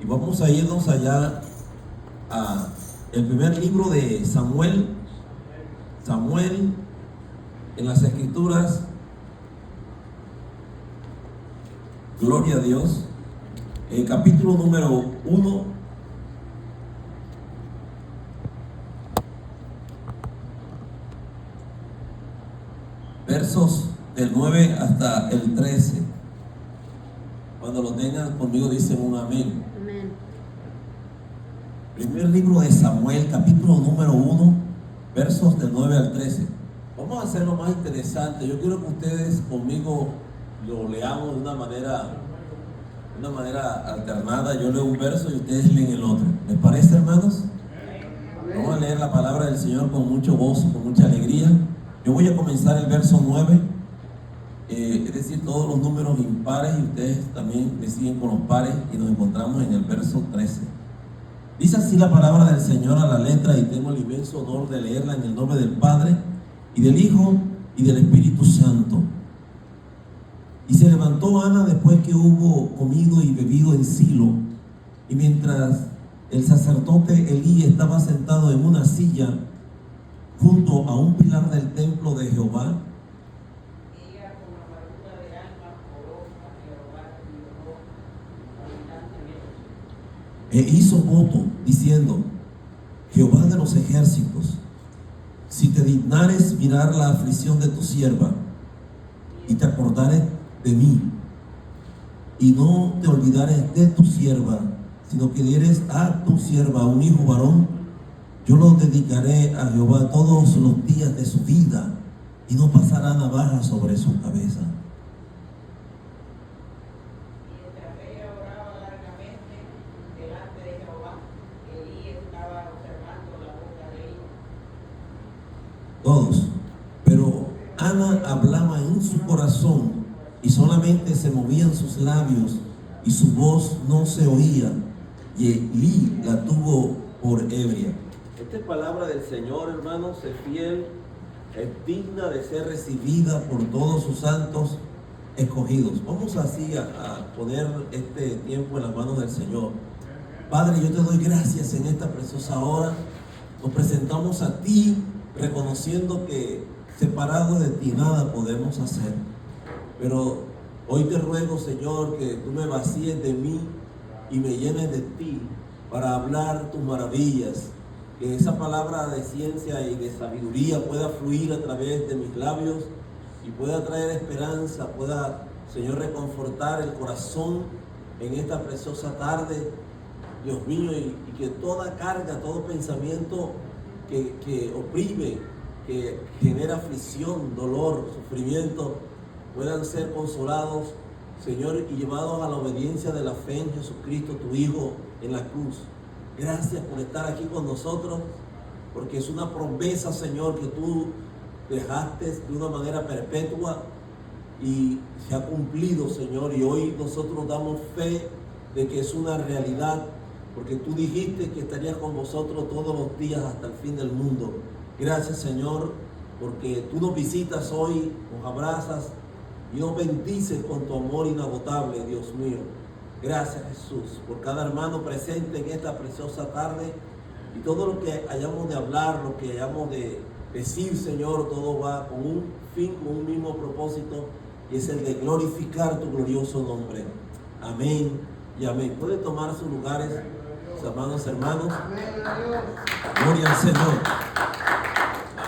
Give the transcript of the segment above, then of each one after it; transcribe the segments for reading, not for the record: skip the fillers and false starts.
Y vamos a irnos allá a el primer libro de Samuel en las Escrituras. Gloria a Dios. El capítulo número 1. Versos del 9 hasta el 13. Cuando lo tengan conmigo dicen un amén. Amén. Primer libro de Samuel, capítulo número 1, versos del 9 al 13. Vamos a hacerlo más interesante. Yo quiero que ustedes conmigo lo leamos de una manera alternada. Yo leo un verso y ustedes leen el otro. ¿Les parece, hermanos? Vamos a leer la palabra del Señor con mucho gozo, con mucha alegría. Yo voy a comenzar el verso 9. Es decir, todos los números impares, y ustedes también me siguen con los pares, y nos encontramos en el verso 13. Dice así la palabra del Señor a la letra, y tengo el inmenso honor de leerla en el nombre del Padre, y del Hijo, y del Espíritu Santo. Y se levantó Ana después que hubo comido y bebido en Silo, y mientras el sacerdote Elí estaba sentado en una silla junto a un pilar del templo de Jehová, e hizo voto diciendo: Jehová de los ejércitos, si te dignares mirar la aflicción de tu sierva y te acordares de mí y no te olvidares de tu sierva, sino que dieres a tu sierva un hijo varón, yo lo dedicaré a Jehová todos los días de su vida y no pasará navaja sobre su cabeza. Todos. Pero Ana hablaba en su corazón y solamente se movían sus labios y su voz no se oía, y Elí la tuvo por ebria. Esta es palabra del Señor, hermanos, es fiel, es digna de ser recibida por todos sus santos escogidos. Vamos así a poner este tiempo en las manos del Señor. Padre, yo te doy gracias en esta preciosa hora. Nos presentamos a ti, reconociendo que separados de ti nada podemos hacer. Pero hoy te ruego, Señor, que tú me vacíes de mí y me llenes de ti para hablar tus maravillas. Que esa palabra de ciencia y de sabiduría pueda fluir a través de mis labios y pueda traer esperanza, pueda, Señor, reconfortar el corazón en esta preciosa tarde, Dios mío, y que toda carga, todo pensamiento que oprime, que genera aflicción, dolor, sufrimiento, puedan ser consolados, Señor, y llevados a la obediencia de la fe en Jesucristo, tu Hijo, en la cruz. Gracias por estar aquí con nosotros, porque es una promesa, Señor, que tú dejaste de una manera perpetua y se ha cumplido, Señor, y hoy nosotros damos fe de que es una realidad, porque tú dijiste que estarías con vosotros todos los días hasta el fin del mundo. Gracias, Señor, porque tú nos visitas hoy, nos abrazas y nos bendices con tu amor inagotable, Dios mío. Gracias, Jesús, por cada hermano presente en esta preciosa tarde, y todo lo que hayamos de hablar, lo que hayamos de decir, Señor, todo va con un fin, con un mismo propósito, y es el de glorificar tu glorioso nombre. Amén y amén. Pueden tomar sus lugares, mis amados hermanos. Gloria al Señor.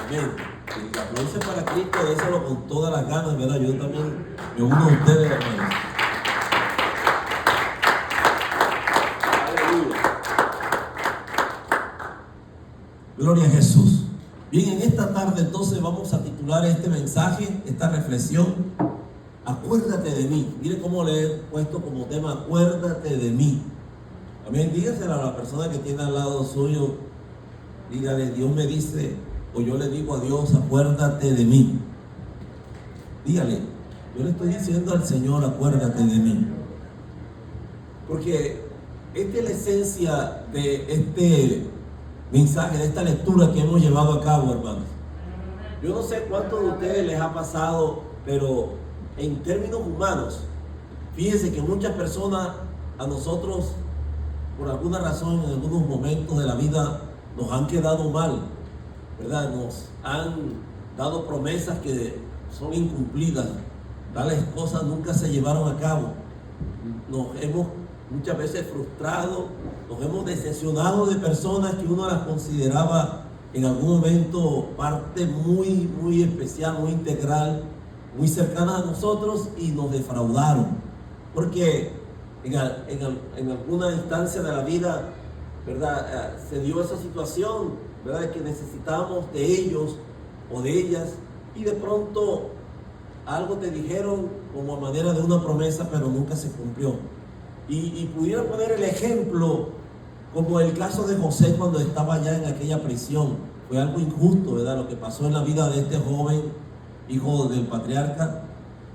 Amén. Y la aplauso para Cristo, déselo con todas las ganas, ¿verdad? Yo también me uno a ustedes, hermanos. Aleluya. Gloria a Jesús. Bien, en esta tarde entonces vamos a titular este mensaje, esta reflexión: acuérdate de mí. Mire cómo le he puesto como tema: acuérdate de mí. Amén. Dígaselo a la persona que tiene al lado suyo. Dígale: Dios me dice, o yo le digo a Dios, acuérdate de mí. Dígale: yo le estoy diciendo al Señor, acuérdate de mí. Porque esta es la esencia de este mensaje, de esta lectura que hemos llevado a cabo, hermanos. Yo no sé cuántos de ustedes les ha pasado, pero en términos humanos, fíjense que muchas personas a nosotros, por alguna razón, en algunos momentos de la vida, nos han quedado mal, ¿verdad? Nos han dado promesas que son incumplidas, tales cosas nunca se llevaron a cabo. Nos hemos muchas veces frustrado, nos hemos decepcionado de personas que uno las consideraba en algún momento parte muy especial, muy integral, muy cercana a nosotros, y nos defraudaron. Porque en alguna instancia de la vida, ¿verdad? Se dio esa situación, ¿verdad? Que necesitábamos de ellos o de ellas, y de pronto algo te dijeron como a manera de una promesa, pero nunca se cumplió. Y pudiera poner el ejemplo como el caso de José cuando estaba allá en aquella prisión. Fue algo injusto, ¿verdad? Lo que pasó en la vida de este joven, hijo del patriarca.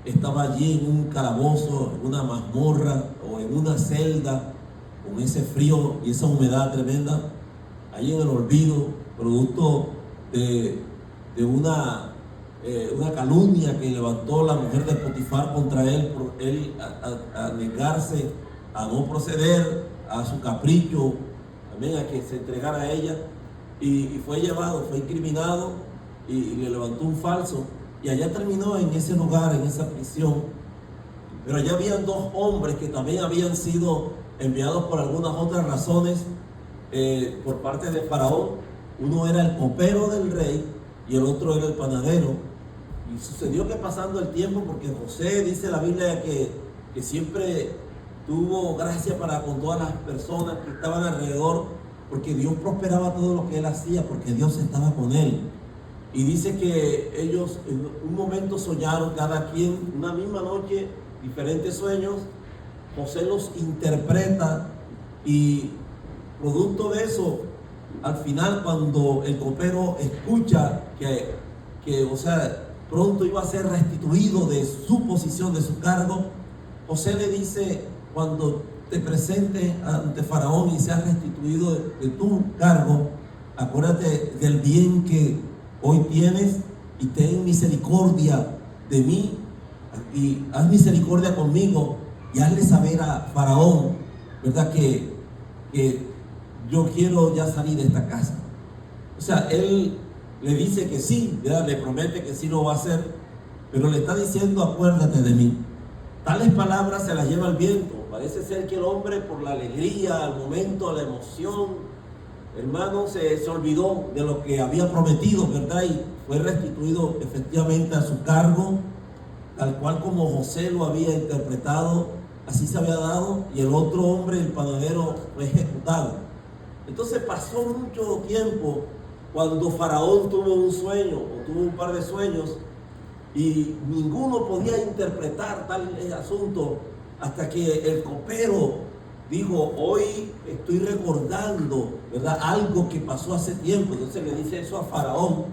Estaba allí en un calabozo, en una mazmorra o en una celda, con ese frío y esa humedad tremenda, allí en el olvido, producto de una calumnia que levantó la mujer de Potifar contra él, por él a negarse, a no proceder a su capricho, también a que se entregara a ella, y fue llevado, fue incriminado, y le levantó un falso, y allá terminó en ese lugar, en esa prisión. Pero allá habían dos hombres que también habían sido enviados por algunas otras razones por parte de Faraón. Uno era el copero del rey y el otro era el panadero. Y sucedió que pasando el tiempo, porque José, dice la Biblia, que siempre tuvo gracia para con todas las personas que estaban alrededor, porque Dios prosperaba todo lo que él hacía, porque Dios estaba con él. Y dice que ellos en un momento soñaron cada quien, una misma noche, diferentes sueños. José los interpreta, y producto de eso, al final, cuando el copero escucha que o sea, pronto iba a ser restituido de su posición, de su cargo, José le dice: cuando te presentes ante Faraón y seas restituido de tu cargo, acuérdate del bien que hoy tienes y ten misericordia de mí, y haz misericordia conmigo, y hazle saber a Faraón, ¿verdad? Que yo quiero ya salir de esta casa. O sea, él le dice que sí, ¿verdad? Le promete que sí lo va a hacer, pero le está diciendo: acuérdate de mí. Tales palabras se las lleva el viento. Parece ser que el hombre, por la alegría, al momento, la emoción, hermano, se olvidó de lo que había prometido, ¿verdad? Y fue restituido efectivamente a su cargo, tal cual como José lo había interpretado, así se había dado, y el otro hombre, el panadero, fue ejecutado. Entonces pasó mucho tiempo cuando Faraón tuvo un sueño, o tuvo un par de sueños, y ninguno podía interpretar tal asunto, hasta que el copero dijo: hoy estoy recordando, ¿verdad?, algo que pasó hace tiempo. Entonces le dice eso a Faraón,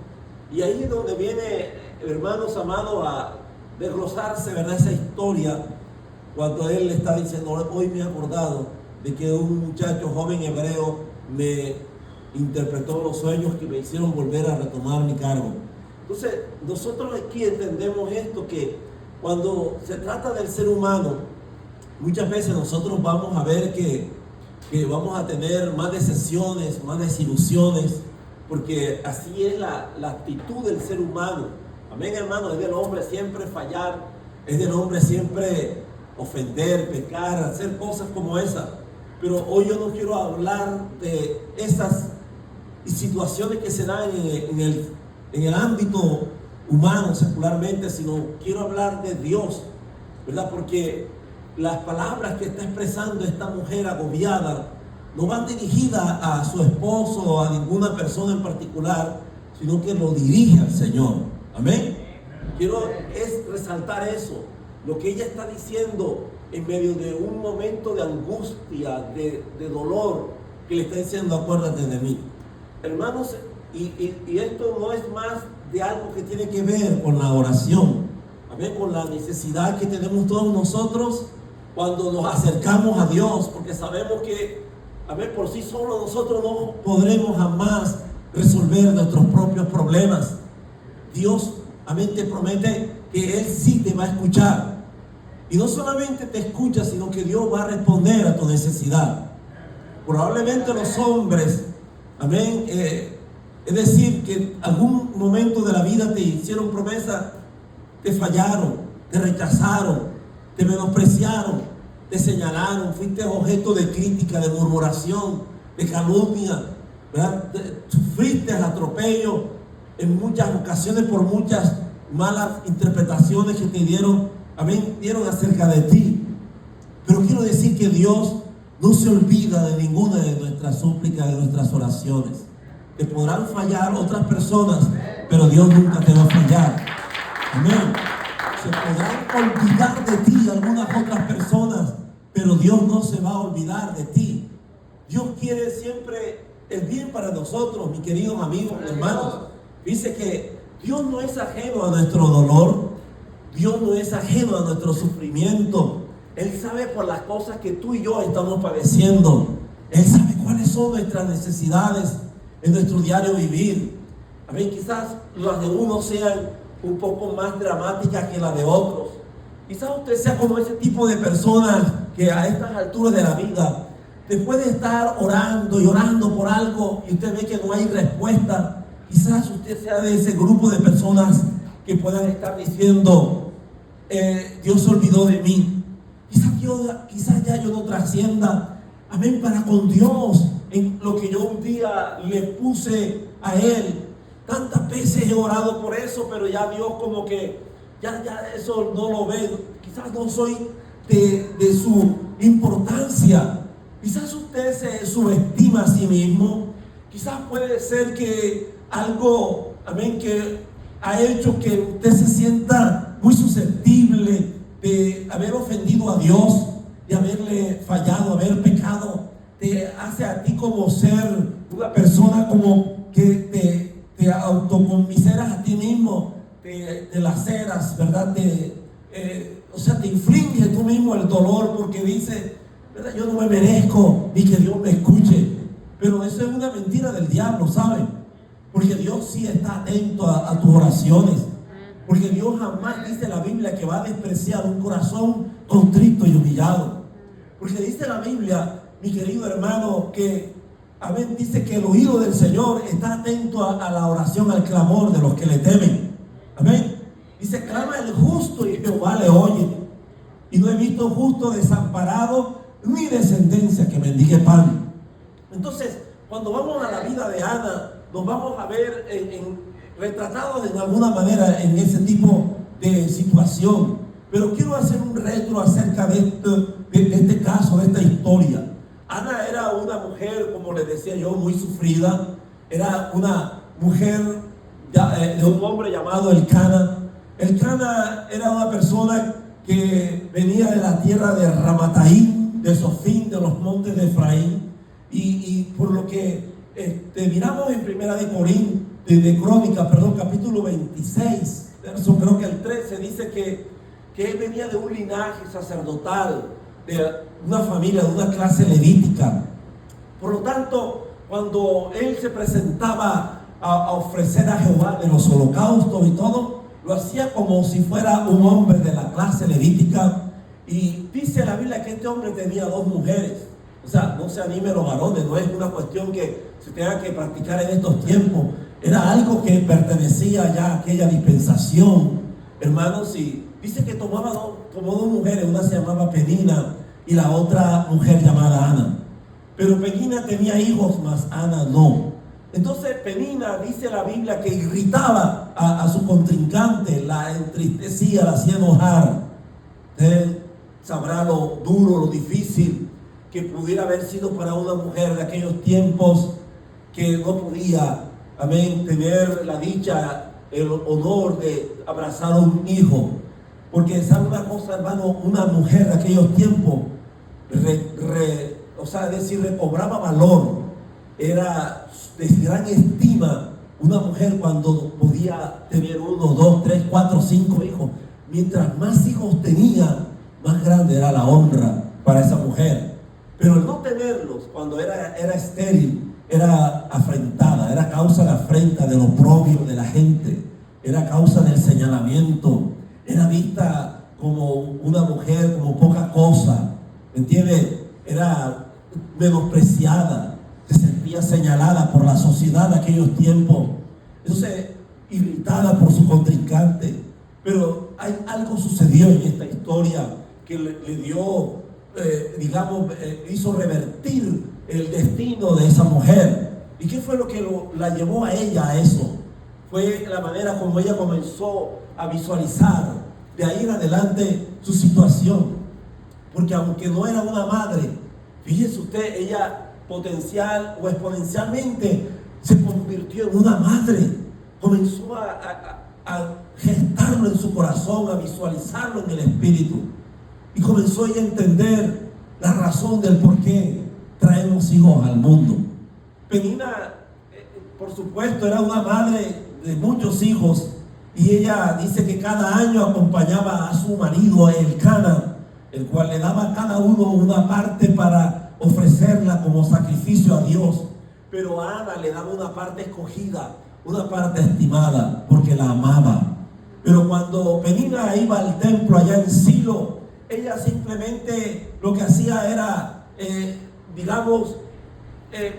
y ahí es donde viene, hermanos amados, a desglosarse, ¿verdad?, esa historia, cuando él le está diciendo: hoy me he acordado de que un muchacho joven hebreo me interpretó los sueños que me hicieron volver a retomar mi cargo. Entonces, nosotros aquí entendemos esto, que cuando se trata del ser humano, muchas veces nosotros vamos a ver que vamos a tener más decepciones, más desilusiones, porque así es la actitud del ser humano. Amén, hermano. Es del hombre siempre fallar, es del hombre siempre ofender, pecar, hacer cosas como esas. Pero hoy yo no quiero hablar de esas situaciones que se dan en el ámbito humano, secularmente, sino quiero hablar de Dios, ¿verdad? Porque las palabras que está expresando esta mujer agobiada no van dirigidas a su esposo o a ninguna persona en particular, sino que lo dirige al Señor. Amén. Quiero resaltar eso, lo que ella está diciendo en medio de un momento de angustia, de dolor, que le está diciendo: acuérdate de mí. Hermanos, y esto no es más de algo que tiene que ver con la oración, amén, con la necesidad que tenemos todos nosotros cuando nos acercamos a Dios, porque sabemos que, amén, por sí solo nosotros no podremos jamás resolver nuestros propios problemas. Dios, amén, te promete que Él sí te va a escuchar. Y no solamente te escucha, sino que Dios va a responder a tu necesidad. Probablemente los hombres, amén, es decir, que en algún momento de la vida te hicieron promesa, te fallaron, te rechazaron, te menospreciaron, te señalaron, fuiste objeto de crítica, de murmuración, de calumnia, ¿verdad? Sufriste atropello en muchas ocasiones por muchas malas interpretaciones que te dieron acerca de ti. Pero quiero decir que Dios no se olvida de ninguna de nuestras súplicas, de nuestras oraciones. Te podrán fallar otras personas, pero Dios nunca te va a fallar. Amén. Se podrán olvidar de ti algunas otras personas, pero Dios no se va a olvidar de ti. Dios quiere siempre el bien para nosotros, mis queridos amigos, hermanos. Dice que Dios no es ajeno a nuestro dolor. Dios no es ajeno a nuestro sufrimiento. Él sabe por las cosas que tú y yo estamos padeciendo. Él sabe cuáles son nuestras necesidades en nuestro diario vivir. A ver, quizás las de unos sean un poco más dramáticas que las de otros. Quizás usted sea como ese tipo de personas que a estas alturas de la vida, después de estar orando y orando por algo y usted ve que no hay respuesta, quizás usted sea de ese grupo de personas que puedan estar diciendo, Dios se olvidó de mí. Quizás ya yo no trascienda, amén, para con Dios en lo que yo un día le puse a Él. Tantas veces he orado por eso, pero ya Dios como que ya eso no lo ve. Quizás no soy de su importancia. Quizás usted se subestima a sí mismo. Quizás puede ser que algo, amén, que ha hecho que usted se sienta muy susceptible de haber ofendido a Dios, de haberle fallado, haber pecado. Te hace a ti como ser una persona como que te autoconmiseras a ti mismo, te laceras, ¿verdad? Te inflige tú mismo el dolor porque dices, ¿verdad? Yo no me merezco ni que Dios me escuche. Pero eso es una mentira del diablo, ¿saben? Porque Dios sí está atento a tus oraciones. Porque Dios jamás dice en la Biblia que va a despreciar un corazón contrito y humillado. Porque dice la Biblia, mi querido hermano, que amén, dice que el oído del Señor está atento a la oración, al clamor de los que le temen. Amén. Dice, clama el justo y Jehová le oye. Y no he visto justo desamparado ni descendencia que mendigue pan. Entonces, cuando vamos a la vida de Ana, nos vamos a ver retratados de alguna manera en ese tipo de situación. Pero quiero hacer un retro acerca de este caso, de esta historia. Ana era una mujer, como les decía yo, muy sufrida. Era una mujer de un hombre llamado Elcana. Elcana era una persona que venía de la tierra de Ramataim, de Sofín, de los montes de Efraín. Y por lo que miramos en Primera de Crónicas, capítulo 26, verso creo que el 13, dice que él venía de un linaje sacerdotal, de una familia, de una clase levítica. Por lo tanto, cuando él se presentaba a ofrecer a Jehová de los holocaustos y todo, lo hacía como si fuera un hombre de la clase levítica. Y dice la Biblia que este hombre tenía 2 mujeres. O sea, no se animen los varones, no es una cuestión que se tenga que practicar en estos tiempos. Era algo que pertenecía ya a aquella dispensación, hermanos. Y dice que tomó 2 mujeres, una se llamaba Penina y la otra mujer llamada Ana. Pero Penina tenía hijos, mas Ana no. Entonces Penina, dice la Biblia, que irritaba a su contrincante, la entristecía, la hacía enojar. Él sabrá lo duro, lo difícil que pudiera haber sido para una mujer de aquellos tiempos que no podía, amén, tener la dicha, el honor de abrazar a un hijo. Porque sabe una cosa, hermano, una mujer de aquellos tiempos, recobraba valor, era de gran estima una mujer cuando podía tener 1, 2, 3, 4, 5 hijos. Mientras más hijos tenía, más grande era la honra para esa mujer. Pero el no tenerlos, cuando era estéril, era afrentada, era causa de afrenta, del oprobio de la gente, era causa del señalamiento, era vista como una mujer, como poca cosa, ¿me entiendes? Era menospreciada, se sentía señalada por la sociedad de aquellos tiempos, entonces irritada por su contrincante. Pero algo sucedió en esta historia que le dio, hizo revertir el destino de esa mujer. ¿Y qué fue lo que la llevó a ella a eso? Fue la manera como ella comenzó a visualizar de ahí en adelante su situación. Porque aunque no era una madre, fíjese usted, ella potencial o exponencialmente se convirtió en una madre. Comenzó a gestarlo en su corazón, a visualizarlo en el espíritu. Y comenzó ella a entender la razón del por qué traemos hijos al mundo. Penina, por supuesto, era una madre de muchos hijos, y ella dice que cada año acompañaba a su marido Elcana, el cual le daba a cada uno una parte para ofrecerla como sacrificio a Dios. Pero a Ana le daba una parte escogida, una parte estimada, porque la amaba. Pero cuando Penina iba al templo allá en Silo, ella simplemente lo que hacía era,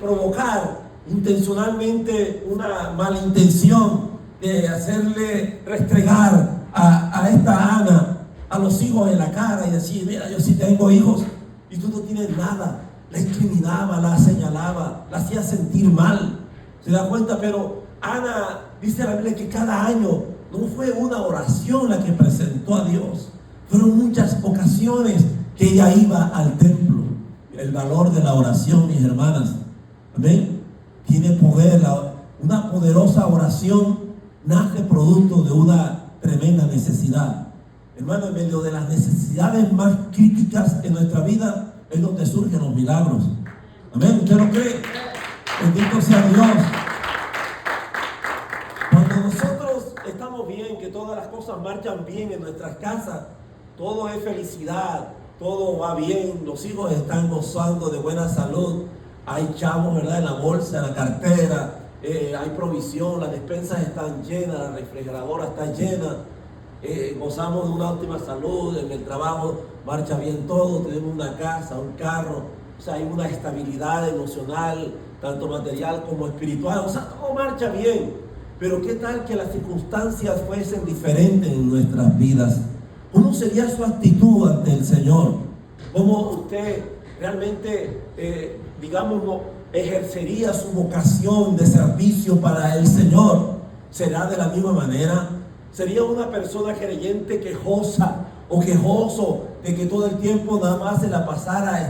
provocar intencionalmente una malintención de hacerle restregar a esta Ana, a los hijos en la cara y decir: mira, yo sí tengo hijos y tú no tienes nada. La incriminaba, la señalaba, la hacía sentir mal. ¿Se da cuenta? Pero Ana, dice la Biblia, que cada año no fue una oración la que presentó a Dios, fueron muchas ocasiones que ella iba al templo. El valor de la oración, mis hermanas, amén, tiene poder. Una poderosa oración nace producto de una tremenda necesidad. Hermano, en medio de las necesidades más críticas en nuestra vida es donde surgen los milagros. Amén, ¿usted lo cree? Bendito sea Dios. Cuando nosotros estamos bien, que todas las cosas marchan bien en nuestras casas, todo es felicidad, todo va bien, los hijos están gozando de buena salud, hay chavos, ¿verdad?, en la bolsa, en la cartera, hay provisión, las despensas están llenas, la refrigeradora está llena, gozamos de una óptima salud, en el trabajo marcha bien todo, tenemos una casa, un carro, o sea, hay una estabilidad emocional, tanto material como espiritual, o sea, todo marcha bien. Pero ¿qué tal que las circunstancias fuesen diferentes en nuestras vidas? ¿Cómo sería su actitud ante el Señor? ¿Cómo usted realmente, ejercería su vocación de servicio para el Señor? ¿Será de la misma manera? ¿Sería una persona creyente quejosa o quejoso de que todo el tiempo nada más se la pasara a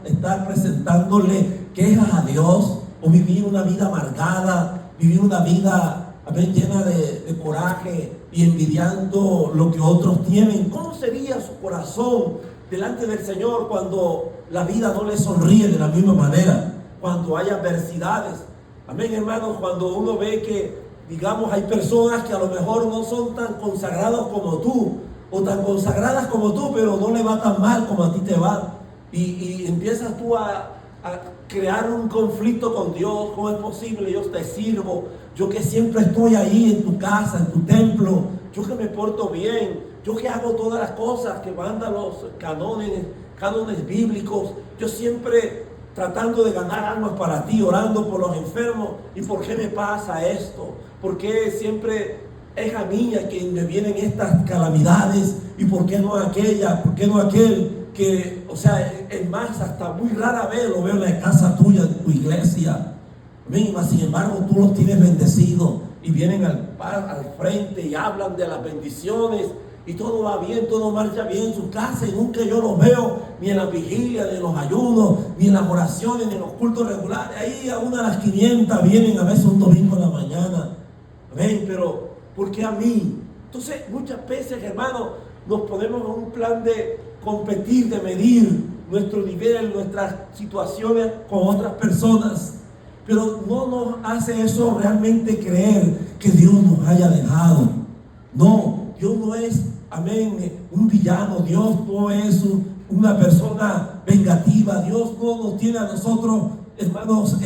estar presentándole quejas a Dios? ¿O vivir una vida amargada, vivir una vida llena de coraje y envidiando lo que otros tienen? ¿Cómo sería su corazón delante del Señor cuando la vida no le sonríe de la misma manera? Cuando hay adversidades. Amén, hermanos, cuando uno ve que, hay personas que a lo mejor no son tan consagrados como tú, o tan consagradas como tú, pero no le va tan mal como a ti te va. Y empiezas tú a crear un conflicto con Dios. ¿Cómo es posible? Yo te sirvo, yo que siempre estoy ahí en tu casa, en tu templo, yo que me porto bien, yo que hago todas las cosas que mandan los cánones bíblicos, yo siempre tratando de ganar almas para ti, orando por los enfermos. ¿Y por qué me pasa esto? ¿Por qué siempre es a mí a quien me vienen estas calamidades? ¿Y por qué no aquella? ¿Por qué no aquel? Que, es más, hasta muy rara vez lo veo en la casa tuya, en tu iglesia. Misma, sin embargo, tú los tienes bendecidos y vienen al frente y hablan de las bendiciones y todo va bien, todo marcha bien en su casa, y nunca yo los veo ni en la vigilia, ni en los ayunos, ni en las oraciones, ni en los cultos regulares. Ahí a una de las 500 vienen a veces un domingo en la mañana. Amén, pero ¿por qué a mí? Entonces, muchas veces, hermanos, nos ponemos en un plan de competir, de medir nuestro nivel, nuestras situaciones con otras personas. Pero no nos hace eso realmente creer que Dios nos haya dejado. No, Dios no es, un villano. Dios no es una persona vengativa. Dios no nos tiene a nosotros, hermanos,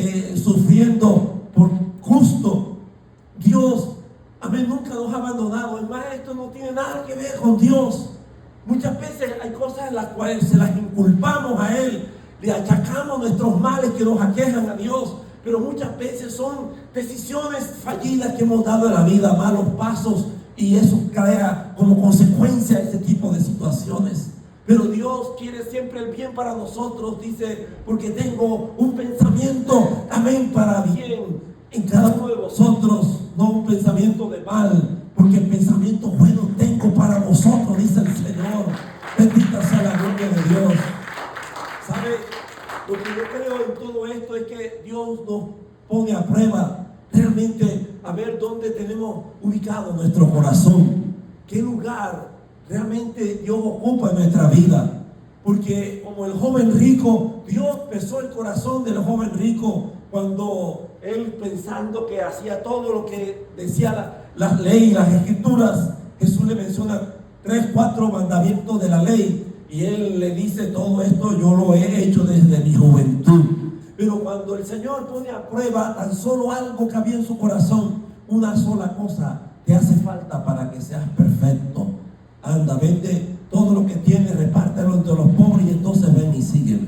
sufriendo por gusto. Dios, nunca nos ha abandonado. Es más, esto no tiene nada que ver con Dios. Muchas veces hay cosas en las cuales se las inculpamos a Él, le achacamos nuestros males que nos aquejan a Dios, pero muchas veces son decisiones fallidas que hemos dado en la vida, malos pasos, y eso crea como consecuencia ese tipo de situaciones. Pero Dios quiere siempre el bien para nosotros, dice, porque tengo un pensamiento, amén, para bien en cada uno de vosotros, no un pensamiento de mal, porque el pensamiento bueno tengo para vosotros, dice el Señor. Bendita sea la gloria de Dios. ¿Sabe? Lo que yo creo en todo esto es que Dios nos pone a prueba realmente a ver dónde tenemos ubicado nuestro corazón, qué lugar realmente Dios ocupa en nuestra vida. Porque como el joven rico, Dios pesó el corazón del joven rico cuando él, pensando que hacía todo lo que decía las leyes, las escrituras, Jesús le menciona 3, 4 mandamientos de la ley, y él le dice: todo esto yo lo he hecho desde mi juventud. Pero cuando el Señor pone a prueba tan solo algo que había en su corazón, una sola cosa te hace falta para que seas perfecto. Anda, vende todo lo que tienes, repártelo entre los pobres, y entonces ven y sígueme.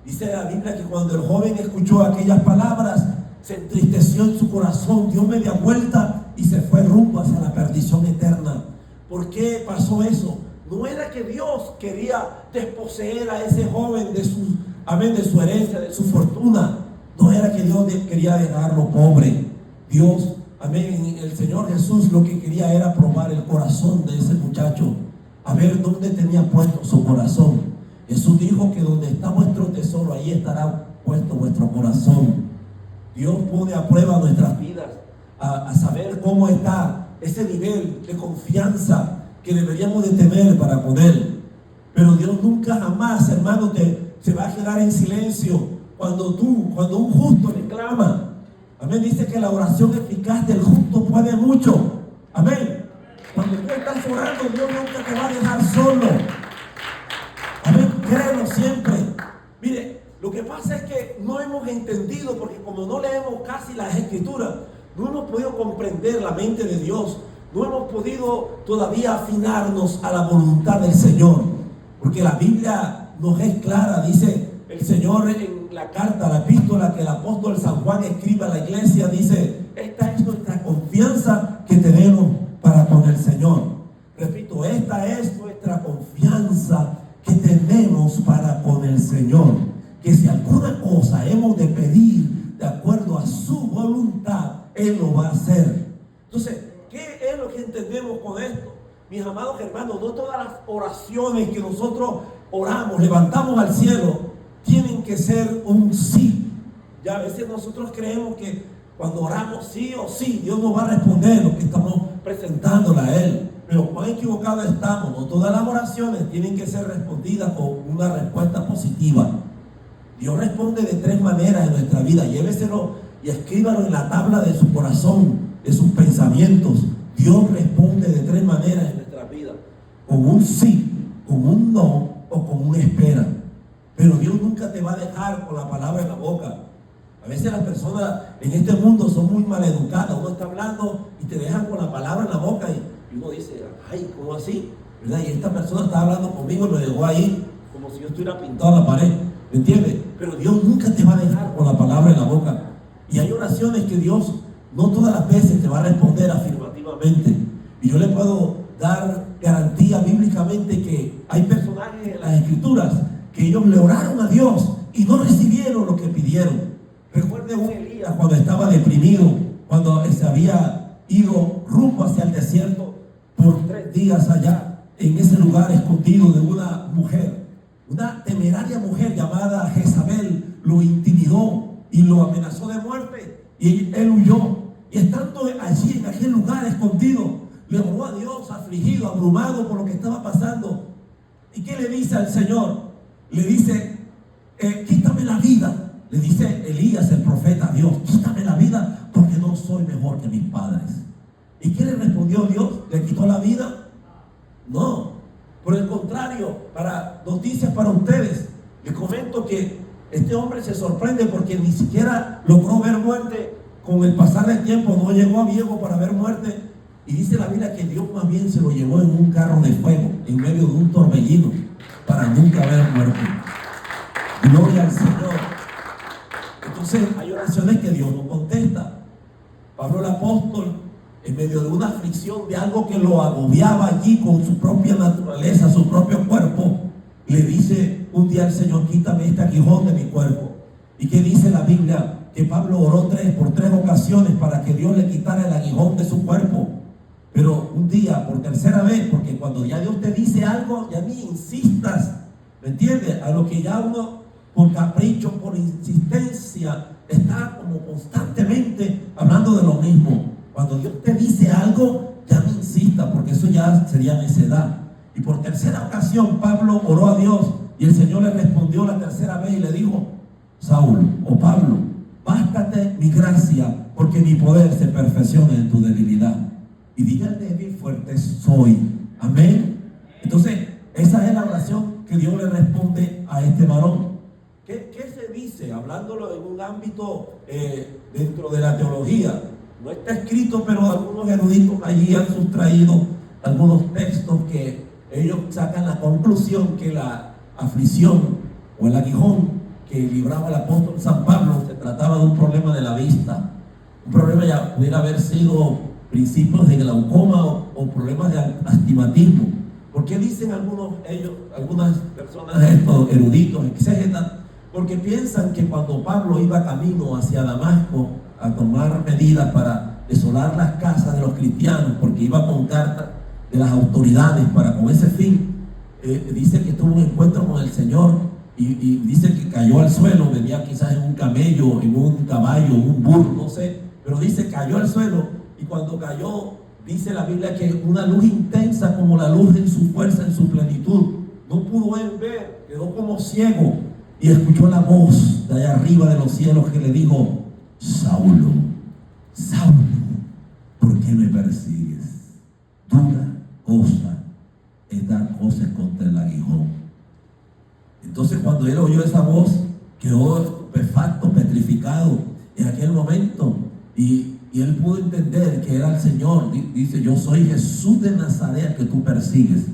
Dice la Biblia que cuando el joven escuchó aquellas palabras, se entristeció en su corazón, dio media vuelta y se fue rumbo hacia la perdición eterna. ¿Por qué pasó eso? No era que Dios quería desposeer a ese joven de su, amén, de su herencia, de su fortuna. No era que Dios quería dejarlo pobre. Dios, amén, el Señor Jesús lo que quería era probar el corazón de ese muchacho, a ver dónde tenía puesto su corazón. Jesús dijo que donde está vuestro tesoro, ahí estará puesto vuestro corazón. Dios pone a prueba nuestras vidas a saber cómo está ese nivel de confianza que deberíamos de tener para poder. Pero Dios nunca jamás, hermano, se va a quedar en silencio cuando un justo le clama. Amén. Dice que la oración eficaz del justo puede mucho. Amén. Cuando tú estás orando, Dios nunca te va a dejar solo. Amén. Créelo siempre. Mire, lo que pasa es que no hemos entendido, porque como no leemos casi las escrituras, no hemos podido comprender la mente de Dios. No hemos podido todavía afinarnos a la voluntad del Señor, porque la Biblia nos es clara. Dice el Señor en la carta, la epístola que el apóstol San Juan escribe a la iglesia, dice: esta es nuestra confianza que tenemos para con el Señor. Repito, esta es nuestra confianza que tenemos para con el Señor, que si alguna cosa hemos de pedir de acuerdo a su voluntad, Él lo va a hacer. Entonces, ¿qué es lo que entendemos con esto? Mis amados hermanos, no todas las oraciones que nosotros oramos, levantamos al cielo, tienen que ser un sí. Ya a veces nosotros creemos que cuando oramos sí o sí, Dios nos va a responder lo que estamos presentándole a Él. Pero cuán equivocados estamos. No todas las oraciones tienen que ser respondidas con una respuesta positiva. Dios responde de 3 maneras en nuestra vida. Lléveselo y escríbalo en la tabla de su corazón, de sus pensamientos. Dios responde de 3 maneras en nuestra vida: con un sí, con un no o con una espera. Pero Dios nunca te va a dejar con la palabra en la boca. A veces las personas en este mundo son muy maleducadas. Uno está hablando y te dejan con la palabra en la boca y uno dice: ay, ¿cómo así? ¿Verdad? Y esta persona está hablando conmigo y me dejó ahí como si yo estuviera pintado en la pared. ¿Me entiendes? Pero Dios nunca te va a dejar con la palabra en la boca. Y hay oraciones que Dios no todas las veces te va a responder afirmativamente. Y yo le puedo dar garantía bíblicamente que hay personajes en las escrituras que ellos le oraron a Dios y no recibieron lo que pidieron. Recuerde un Elías cuando estaba deprimido, cuando se había ido rumbo hacia el desierto por 3 días allá, en ese lugar escondido de una mujer. Una temeraria mujer llamada Jezabel lo intimidó y lo amenazó de muerte, y él huyó. Y estando allí en aquel lugar escondido, le oró a Dios, afligido, abrumado por lo que estaba pasando. ¿Y qué le dice al Señor? Le dice: quítame la vida. Le dice Elías, el profeta, a Dios: quítame la vida porque no soy mejor que mis padres. ¿Y qué le respondió Dios? ¿Le quitó la vida? No. Por el contrario, para noticias para ustedes, les comento que este hombre se sorprende porque ni siquiera logró ver muerte. Con el pasar del tiempo no llegó a viejo para ver muerte, Y dice la Biblia que Dios más bien se lo llevó en un carro de fuego, en medio de un torbellino, para nunca haber muerto. Gloria al Señor. Entonces hay oraciones que Dios no contesta. Pablo el apóstol, en medio de una aflicción de algo que lo agobiaba allí con su propia naturaleza, su propio cuerpo, le dice un día al Señor: quítame este aguijón de mi cuerpo. ¿Y qué dice la Biblia? Que Pablo oró por tres ocasiones para que Dios le quitara el aguijón de su cuerpo. Pero un día, por tercera vez, porque cuando ya Dios te dice algo, ya ni insistas, ¿me entiendes? A lo que ya uno, por capricho, por insistencia, está como constantemente hablando de lo mismo. Cuando Dios te dice algo, ya no insista, porque eso ya sería necedad. Y por tercera ocasión Pablo oró a Dios y el Señor le respondió la tercera vez y le dijo: Saulo, o Pablo, bástate mi gracia, porque mi poder se perfecciona en tu debilidad. Y dile al débil: fuerte soy. Amén. Entonces, esa es la oración que Dios le responde a este varón. ¿Qué se dice? Hablándolo en un ámbito dentro de la teología. No está escrito, pero algunos eruditos allí han sustraído algunos textos que ellos sacan la conclusión que la aflicción o el aguijón que libraba el apóstol San Pablo se trataba de un problema de la vista. Un problema ya pudiera haber sido principios de glaucoma o problemas de astigmatismo. ¿Por qué dicen algunas personas estos eruditos, exégetas? Porque piensan que cuando Pablo iba camino hacia Damasco a tomar medidas para desolar las casas de los cristianos, porque iba con cartas de las autoridades para con ese fin, dice que tuvo un encuentro con el Señor y dice que cayó al suelo, venía quizás en un camello, en un caballo, en un burro, no sé, pero dice cayó al suelo, y cuando cayó, dice la Biblia que una luz intensa como la luz en su fuerza, en su plenitud, no pudo él ver, quedó como ciego, y escuchó la voz de allá arriba de los cielos que le dijo: Saulo, Saulo, ¿por qué me persigues? Dura cosa es dar cosas contra el aguijón. Entonces, cuando él oyó esa voz, quedó estupefacto, petrificado en aquel momento, y él pudo entender que era el Señor. Dice: yo soy Jesús de Nazaret que tú persigues.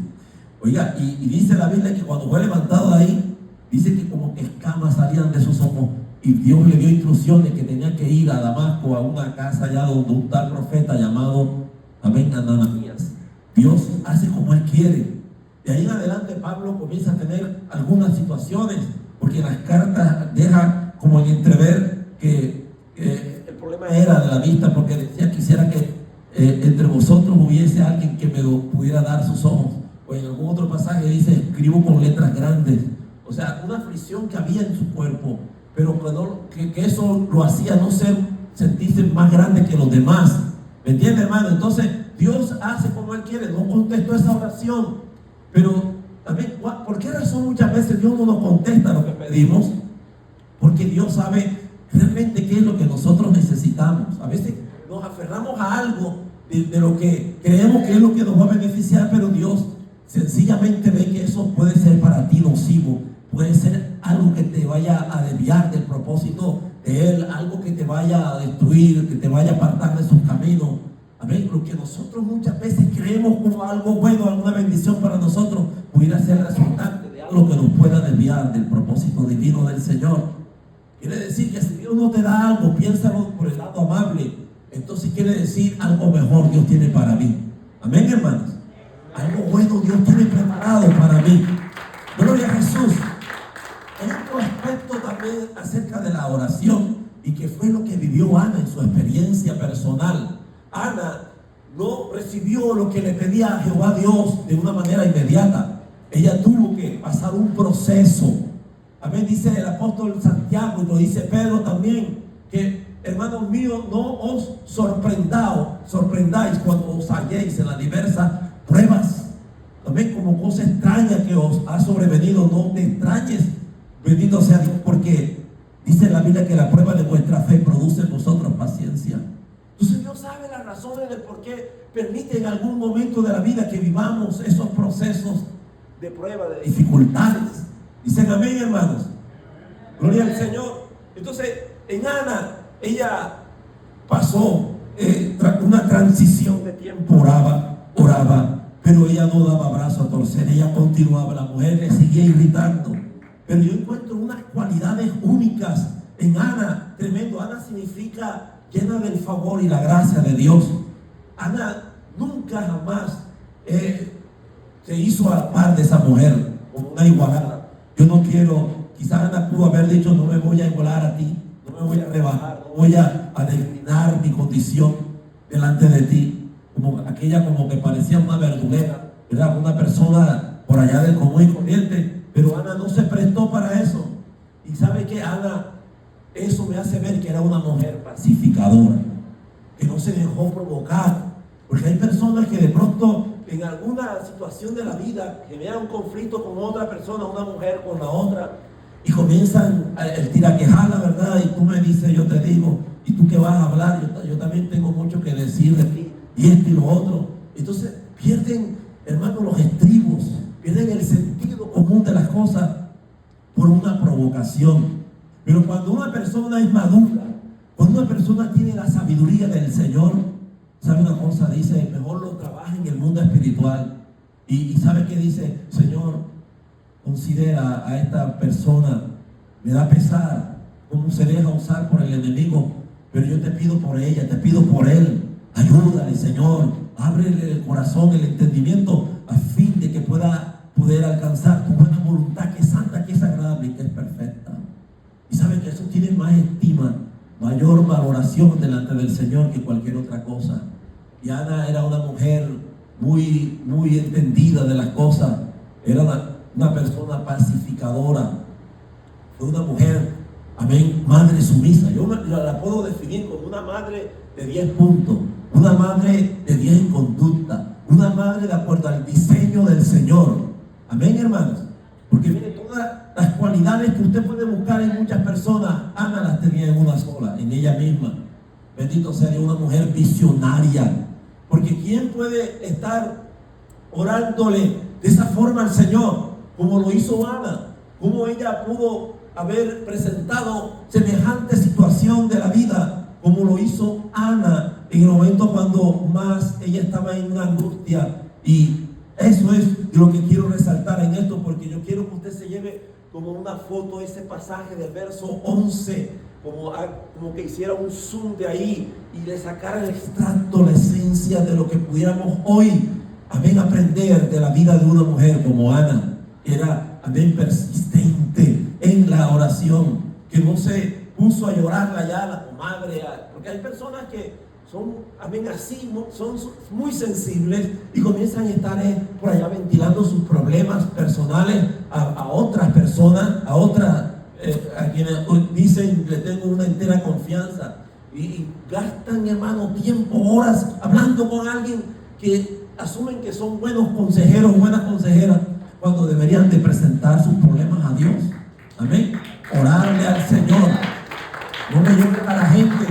Oiga, y dice la Biblia que cuando fue levantado de ahí, dice que como que escamas salían de sus ojos, y Dios le dio instrucciones que tenía que ir a Damasco, a una casa allá donde un tal profeta llamado Ananías. Dios hace como Él quiere. De ahí en adelante Pablo comienza a tener algunas situaciones, porque las cartas dejan como en entrever que el problema era de la vista, porque decía: quisiera que entre vosotros hubiese alguien que me pudiera dar sus ojos. O en algún otro pasaje dice: escribo con letras grandes. O sea, una aflicción que había en su cuerpo, pero que eso lo hacía no sentirse más grande que los demás. ¿Me entiende, hermano? Entonces Dios hace como Él quiere. No contestó esa oración, pero también, ¿por qué razón muchas veces Dios no nos contesta lo que pedimos? Porque Dios sabe realmente qué es lo que nosotros necesitamos. A veces nos aferramos a algo de lo que creemos que es lo que nos va a beneficiar, pero Dios sencillamente ve que eso puede ser para ti nocivo, puede ser algo que te vaya a desviar del propósito de Él, algo que te vaya a destruir, que te vaya a apartar de sus caminos. Amén. Lo que nosotros muchas veces creemos como algo bueno, alguna bendición para nosotros, pudiera ser resultante de algo que nos pueda desviar del propósito divino del Señor. Quiere decir que si Dios no te da algo, piénsalo por el lado amable. Entonces quiere decir: algo mejor Dios tiene para mí. Amén, hermanos. Algo bueno Dios tiene preparado para mí. Gloria a Jesús. Hay otro aspecto también acerca de la oración, y que fue lo que vivió Ana en su experiencia personal. Ana no recibió lo que le pedía a Jehová Dios de una manera inmediata. Ella tuvo que pasar un proceso. Amén. Dice el apóstol Santiago, y lo dice Pedro también, que hermanos míos, no os sorprendáis cuando os halléis en las diversas pruebas. También como cosa extraña que os ha sobrevenido, no te extrañes, bendito sea Dios, porque dice la Biblia que la prueba de vuestra fe produce en vosotros paciencia. Entonces Dios sabe las razones de por qué permite en algún momento de la vida que vivamos esos procesos de prueba, de dificultades. Dicen amén, hermanos. Gloria al Señor. Entonces, en Ana, ella pasó una transición de tiempo, oraba, pero ella no daba brazo a torcer, ella continuaba, la mujer le seguía irritando. Pero yo encuentro unas cualidades únicas en Ana, tremendo. Ana significa llena del favor y la gracia de Dios. Ana nunca jamás se hizo a la par de esa mujer, como una igualada. Yo no quiero, quizás Ana pudo haber dicho, no me voy a igualar a ti, no me voy a rebajar, no voy a declinar mi condición delante de ti, como aquella como que parecía una verdulera, ¿verdad? Una persona por allá del común y corriente, pero Ana no se prestó para eso. Y sabe que Ana, eso me hace ver que era una mujer pacificadora, que no se dejó provocar, porque hay personas que de pronto en alguna situación de la vida generan un conflicto con otra persona, una mujer con la otra, y comienzan el tiraquejada, ¿verdad? Y tú me dices, yo te digo, y tú qué vas a hablar, yo también tengo mucho que decir de ti, y esto y lo otro. Entonces pierden, hermano, los estribos, pierden el sentido común de las cosas por una provocación. Pero cuando una persona es madura, cuando una persona tiene la sabiduría del Señor, ¿sabe una cosa? Dice, mejor lo trabaja en el mundo espiritual. Y ¿sabe qué dice? Señor, considera a esta persona, me da pesar cómo se deja usar por el enemigo, pero yo te pido por ella, te pido por él, ayúdale, Señor, ábrele el corazón, el entendimiento, a fin de que pueda poder alcanzar tu buena voluntad, que es santa, que es agradable y que es perfecta. Y sabe que eso tiene más estima, mayor valoración delante del Señor que cualquier otra cosa. Y Ana era una mujer muy entendida de las cosas, era una persona pacificadora, una mujer, amén, madre sumisa. Yo la puedo definir como una madre de 10 puntos, una madre de 10 en conducta, una madre de acuerdo al diseño del Señor. Amén, hermanos. Porque mire, todas las cualidades que usted puede buscar en muchas personas, Ana las tenía en una sola, en ella misma. Bendito sea, una mujer visionaria. Porque ¿quién puede estar orándole de esa forma al Señor como lo hizo Ana? ¿Cómo ella pudo haber presentado semejante situación de la vida como lo hizo Ana en el momento cuando más ella estaba en una angustia? Y eso es lo que quiero resaltar en esto, porque yo quiero que usted se lleve como una foto ese pasaje del verso 11, como que hiciera un zoom de ahí y le sacara el extracto, la esencia de lo que pudiéramos hoy, amén, aprender de la vida de una mujer como Ana, que era, amén, persistente en la oración, que no se puso a llorar allá a la comadre, porque hay personas que son, amén, así, son muy sensibles y comienzan a estar por allá ventilando sus problemas personales a otras personas, a quienes dicen, le tengo una entera confianza, y gastan, hermano, tiempo, horas hablando con alguien que asumen que son buenos consejeros, buenas consejeras, cuando deberían de presentar sus problemas a Dios. Amén. Orarle al Señor. No le lloren a la gente.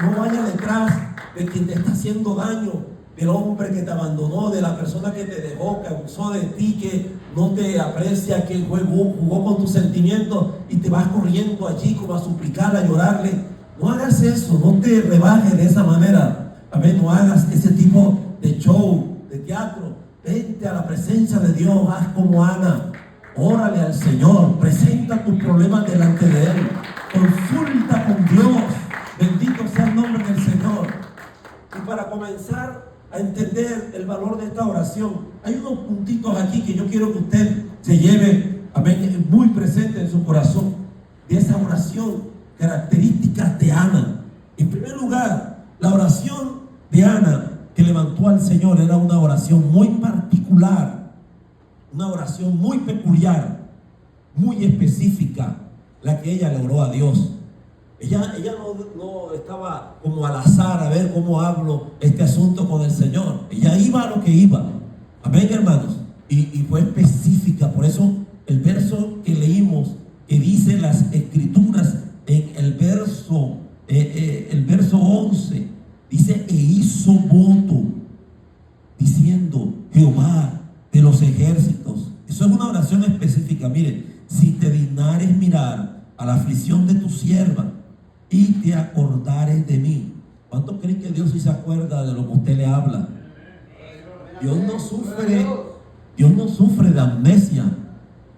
No vaya detrás de quien te está haciendo daño, del hombre que te abandonó, de la persona que te dejó, que abusó de ti, que no te aprecia, que jugó con tus sentimientos y te vas corriendo allí como a suplicar, a llorarle. No hagas eso, no te rebajes de esa manera. Amén, no hagas ese tipo de show, de teatro. Vente a la presencia de Dios, haz como Ana. Órale al Señor, presenta tus problemas delante de Él. Consulta con Dios. Bendito sea el nombre del Señor. Y para comenzar a entender el valor de esta oración, hay unos puntitos aquí que yo quiero que usted se lleve, amén, muy presente en su corazón, de esa oración, características de Ana. En primer lugar, la oración de Ana que levantó al Señor era una oración muy particular, una oración muy peculiar, muy específica, la que ella le oró a Dios. Ella no estaba como al azar a ver cómo hablo este asunto con el Señor. Ella iba a lo que iba. Amén, hermanos. Y fue específica. Por eso el verso que leímos, que dice las Escrituras en el verso 11, dice, e hizo voto, diciendo, Jehová de los ejércitos. Eso es una oración específica. Mire, si te dignares mirar a la aflicción de tu sierva, y te acordares de mí. ¿Cuántos creen que Dios sí se acuerda de lo que usted le habla? Dios no sufre de amnesia.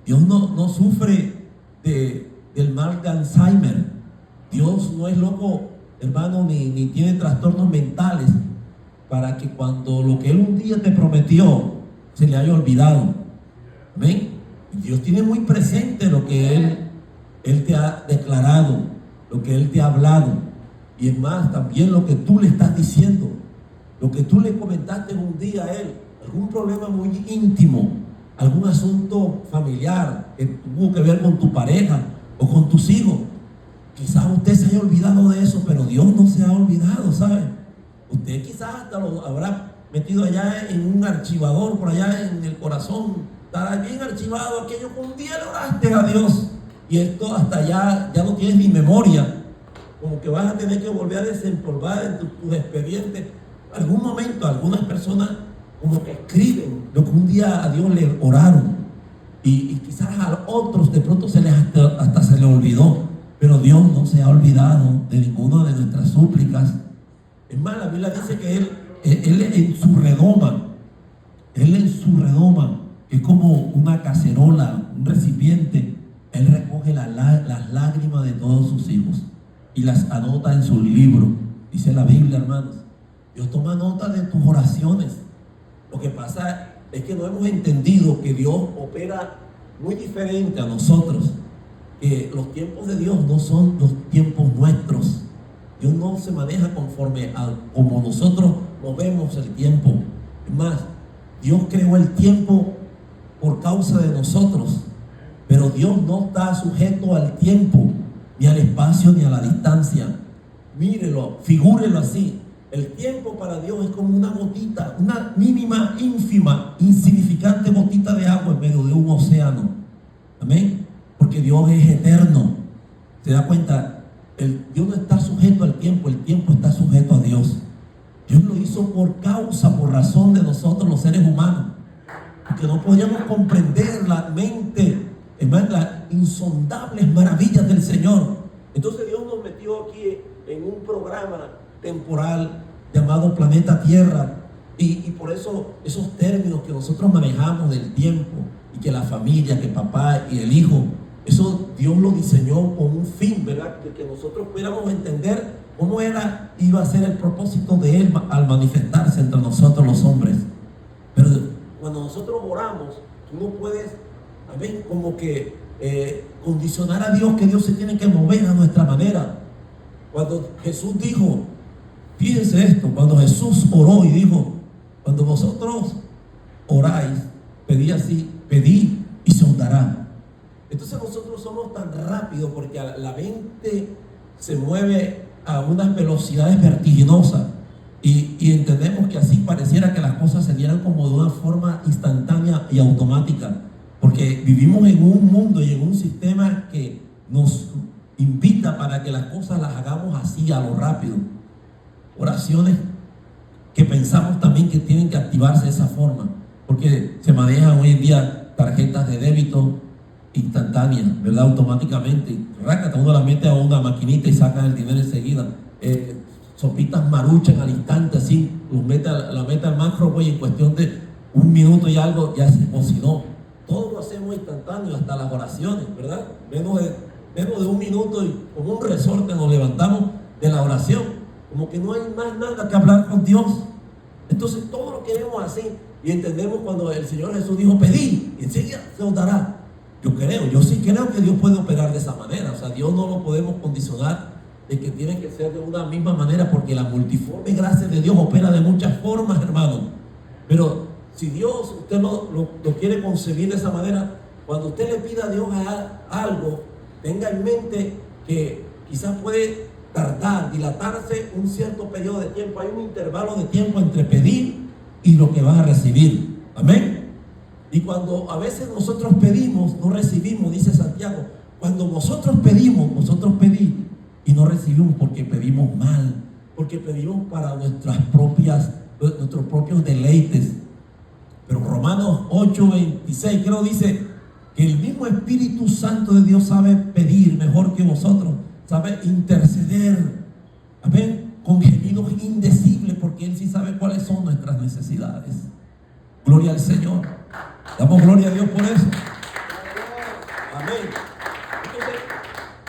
Dios no sufre del mal de Alzheimer. Dios no es loco, hermano, ni tiene trastornos mentales para que cuando lo que Él un día te prometió se le haya olvidado. ¿Ven? Dios tiene muy presente lo que Él te ha declarado, lo que Él te ha hablado. Y es más, también lo que tú le estás diciendo, lo que tú le comentaste un día a Él, algún problema muy íntimo, algún asunto familiar que tuvo que ver con tu pareja o con tus hijos. Quizás usted se haya olvidado de eso, pero Dios no se ha olvidado, ¿sabe? Usted quizás hasta lo habrá metido allá en un archivador, por allá en el corazón, estará bien archivado aquello que un día le oraste a Dios, y esto hasta ya no tienes ni memoria, como que vas a tener que volver a desempolvar en tus expedientes. Algún momento algunas personas como que escriben lo que un día a Dios le oraron, y quizás a otros de pronto hasta se le olvidó, pero Dios no se ha olvidado de ninguna de nuestras súplicas. Es más, la Biblia dice que Él en su redoma, que es como una cacerola, un recipiente, Él recoge las lágrimas de todos sus hijos y las anota en su libro. Dice la Biblia, hermanos, Dios toma nota de tus oraciones. Lo que pasa es que no hemos entendido que Dios opera muy diferente a nosotros, que los tiempos de Dios no son los tiempos nuestros. Dios no se maneja conforme a como nosotros movemos el tiempo. Es más, Dios creó el tiempo por causa de nosotros, pero Dios no está sujeto al tiempo, ni al espacio, ni a la distancia. Mírelo, figúrelo así. El tiempo para Dios es como una gotita, una mínima, ínfima, insignificante gotita de agua en medio de un océano. Amén. Porque Dios es eterno. ¿Se da cuenta? Dios no está sujeto al tiempo, el tiempo está sujeto a Dios. Dios lo hizo por causa, por razón de nosotros los seres humanos, porque no podíamos comprender la mente, hermano, las insondables maravillas del Señor. Entonces Dios nos metió aquí en un programa temporal llamado Planeta Tierra, y por eso esos términos que nosotros manejamos del tiempo, y que la familia, que papá y el hijo, eso Dios lo diseñó con un fin, ¿verdad? De que nosotros pudiéramos entender cómo iba a ser el propósito de Él al manifestarse entre nosotros los hombres. Pero cuando nosotros oramos, tú no puedes, amén, como que condicionar a Dios, que Dios se tiene que mover a nuestra manera. Cuando Jesús dijo, fíjense esto, cuando Jesús oró y dijo, cuando vosotros oráis, pedid y se os dará. Entonces nosotros somos tan rápidos porque la mente se mueve a unas velocidades vertiginosas, y entendemos que así pareciera que las cosas se dieran como de una forma instantánea y automática, porque vivimos en un mundo y en un sistema que nos invita para que las cosas las hagamos así, a lo rápido. Oraciones que pensamos también que tienen que activarse de esa forma, porque se manejan hoy en día tarjetas de débito instantánea, ¿verdad? Automáticamente, rácata, uno la mete a una maquinita y saca el dinero enseguida. Sopitas maruchan al instante, así, la mete al macro, y en cuestión de un minuto y algo ya se cocinó. Todo lo hacemos instantáneo, hasta las oraciones, ¿verdad? Menos de un minuto y como un resorte nos levantamos de la oración, como que no hay más nada que hablar con Dios. Entonces todo lo queremos así, y entendemos cuando el Señor Jesús dijo, pedid y enseguida se os dará. Yo sí creo que Dios puede operar de esa manera. O sea, Dios no lo podemos condicionar de que tiene que ser de una misma manera, porque la multiforme gracia de Dios opera de muchas formas, hermano. Pero si Dios, usted lo quiere concebir de esa manera, cuando usted le pida a Dios algo, tenga en mente que quizás puede tardar, dilatarse un cierto periodo de tiempo. Hay un intervalo de tiempo entre pedir y lo que vas a recibir. Amén. Y cuando a veces nosotros pedimos, no recibimos, dice Santiago. Cuando nosotrid y no recibimos porque pedimos mal, porque pedimos para nuestros propios deleites. Pero Romanos 8:26 creo dice que el mismo Espíritu Santo de Dios sabe pedir mejor que vosotros, sabe interceder, amén, con gemidos porque Él sí sabe cuáles son nuestras necesidades. Gloria al Señor. Damos gloria a Dios por eso. Amén. Entonces,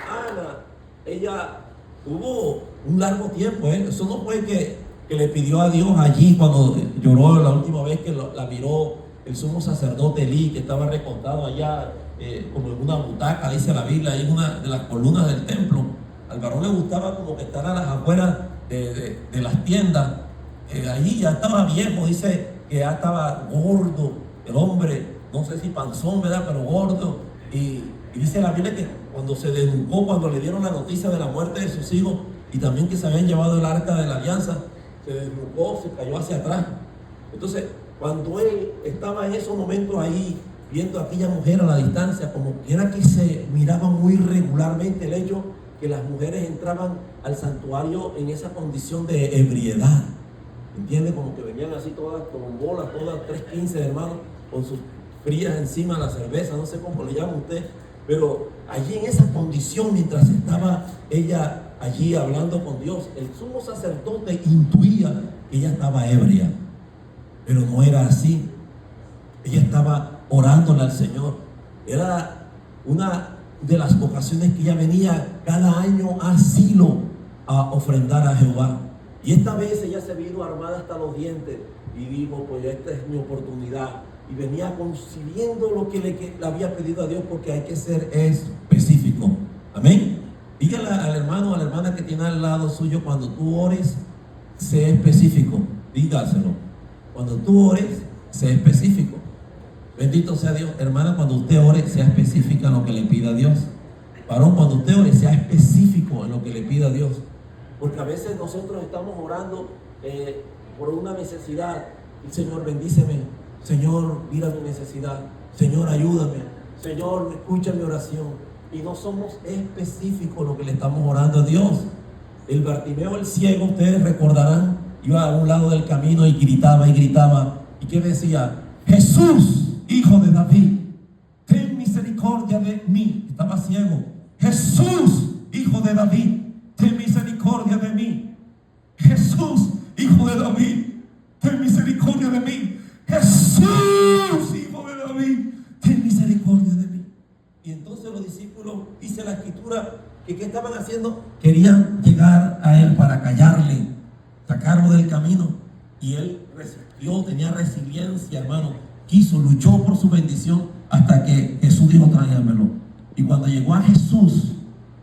Ana, ella tuvo un largo tiempo, ¿eh? Eso no fue que le pidió a Dios allí cuando lloró la última vez que la miró el sumo sacerdote Elí, que estaba recostado allá como en una butaca, dice la Biblia, ahí en una de las columnas del templo. Al varón le gustaba como que estar a las afueras de las tiendas. Allí ya estaba viejo, dice que ya estaba gordo el hombre, no sé si panzón, ¿verdad? Pero gordo. Y dice la Biblia que cuando se desnucó, cuando le dieron la noticia de la muerte de sus hijos y también que se habían llevado el arca de la alianza, se desnucó, se cayó hacia atrás. Entonces, cuando él estaba en esos momentos ahí, viendo a aquella mujer a la distancia, como que era que se miraba muy regularmente el hecho que las mujeres entraban al santuario en esa condición de ebriedad. ¿Entiende? Como que venían así todas con bolas, todas 3:15, hermanos, con sus frías encima la cerveza, no sé cómo le llama usted, pero allí en esa condición, mientras estaba ella allí hablando con Dios, el sumo sacerdote intuía que ella estaba ebria, pero no era así. Ella estaba orándole al Señor. Era una de las ocasiones que ella venía cada año a Silo a ofrendar a Jehová. Y esta vez ella se vino armada hasta los dientes y dijo, pues esta es mi oportunidad. Y venía consiguiendo lo que le había pedido a Dios, porque hay que ser específico. Amén. Dígale al hermano o a la hermana que tiene al lado suyo, cuando tú ores, sé específico. Dígaselo. Cuando tú ores, sé específico. Bendito sea Dios. Hermana, cuando usted ore, sea específica en lo que le pida a Dios. Varón, cuando usted ore, sea específico en lo que le pida a Dios. Porque a veces nosotros estamos orando por una necesidad. Y Señor, bendíceme. Señor, mira mi necesidad. Señor, ayúdame. Señor, escucha mi oración. Y no somos específicos en lo que le estamos orando a Dios. El Bartimeo, el ciego, ustedes recordarán, iba a un lado del camino y gritaba y gritaba. ¿Y qué decía? Jesús, hijo de David, ten misericordia de mí. Estaba ciego. Jesús, hijo de David, ten misericordia de mí. Jesús, hijo de David, ten misericordia de mí. Jesús, hijo de David, ten misericordia de mí. Y entonces los discípulos, dice la escritura, que ¿qué estaban haciendo? Querían llegar a él para callarle, sacarlo del camino. Y él resistió, tenía resiliencia, hermano. Quiso, luchó por su bendición hasta que Jesús dijo, tráigamelo. Y cuando llegó a Jesús,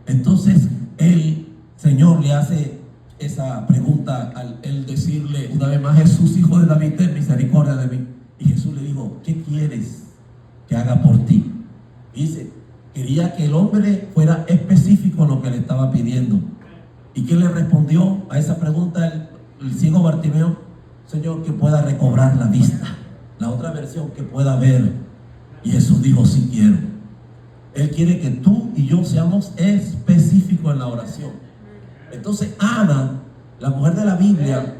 entonces el Señor le hace esa pregunta al él decirle una vez más, Jesús, hijo de David, ten misericordia de mí. Y Jesús le dijo, ¿qué quieres que haga por ti? Dice, quería que el hombre fuera específico en lo que le estaba pidiendo. ¿Y qué le respondió a esa pregunta el ciego Bartimeo? Señor, que pueda recobrar la vista. La otra versión, que pueda ver. Y Jesús dijo, sí quiero. Él quiere que tú y yo seamos específicos en la oración. Entonces Ana, la mujer de la Biblia,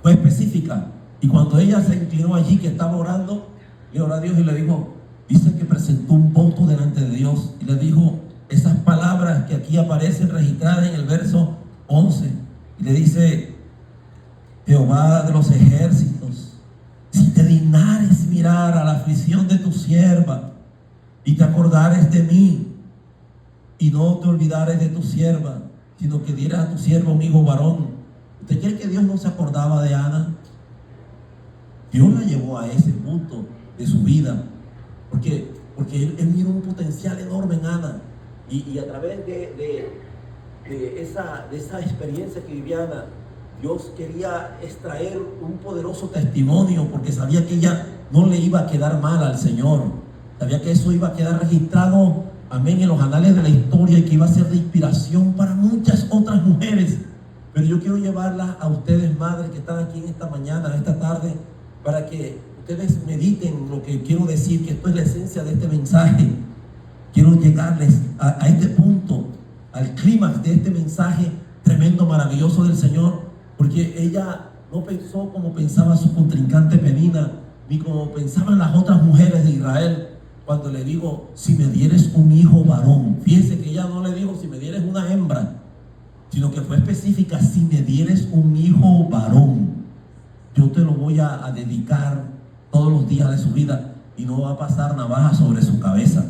fue específica. Y cuando ella se inclinó allí, que estaba orando, le oró a Dios y le dijo, dice que presentó un voto delante de Dios. Y le dijo esas palabras que aquí aparecen registradas en el verso 11. Y le dice, Jehová de los ejércitos, si te dignares mirar a la aflicción de tu sierva y te acordares de mí y no te olvidares de tu sierva, sino que dieras a tu sierva un hijo varón. ¿Usted cree que Dios no se acordaba de Ana? Dios la llevó a ese punto de su vida, porque él miró un potencial enorme en Ana, y a través de esa experiencia que vivía Ana, Dios quería extraer un poderoso testimonio, porque sabía que ella no le iba a quedar mal al Señor. Sabía que eso iba a quedar registrado, amén, en los anales de la historia, y que iba a ser de inspiración para muchas otras mujeres. Pero yo quiero llevarlas a ustedes, madres, que están aquí en esta mañana, en esta tarde, para que ustedes mediten lo que quiero decir, que esto es la esencia de este mensaje. Quiero llegarles a este punto, al clímax de este mensaje tremendo, maravilloso del Señor. Porque ella no pensó como pensaba su contrincante Penina, ni como pensaban las otras mujeres de Israel, cuando le digo, si me dieres un hijo varón. Fíjense que ella no le dijo, si me dieres una hembra, sino que fue específica, si me dieres un hijo varón. yo te lo voy a dedicar todos los días de su vida y no va a pasar navaja sobre su cabeza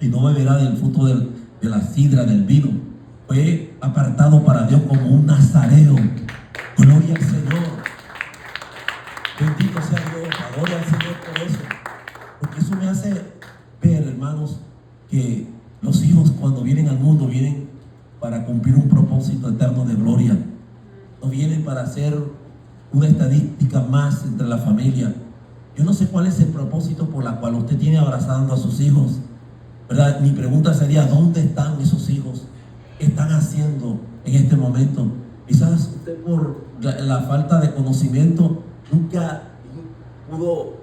y no beberá del fruto de la sidra, del vino. Fue apartado para Dios como un nazareo. Gloria al Señor. Bendito sea Dios. Gloria al Señor por eso. Porque eso me hace ver, hermanos, que los hijos cuando vienen al mundo vienen para cumplir un propósito eterno de gloria. No vienen para hacer una estadística más entre la familia. Yo no sé cuál es el propósito por la cual usted tiene abrazando a sus hijos, ¿verdad? Mi pregunta sería, ¿dónde están esos hijos? ¿Qué están haciendo en este momento? Quizás usted por la falta de conocimiento nunca pudo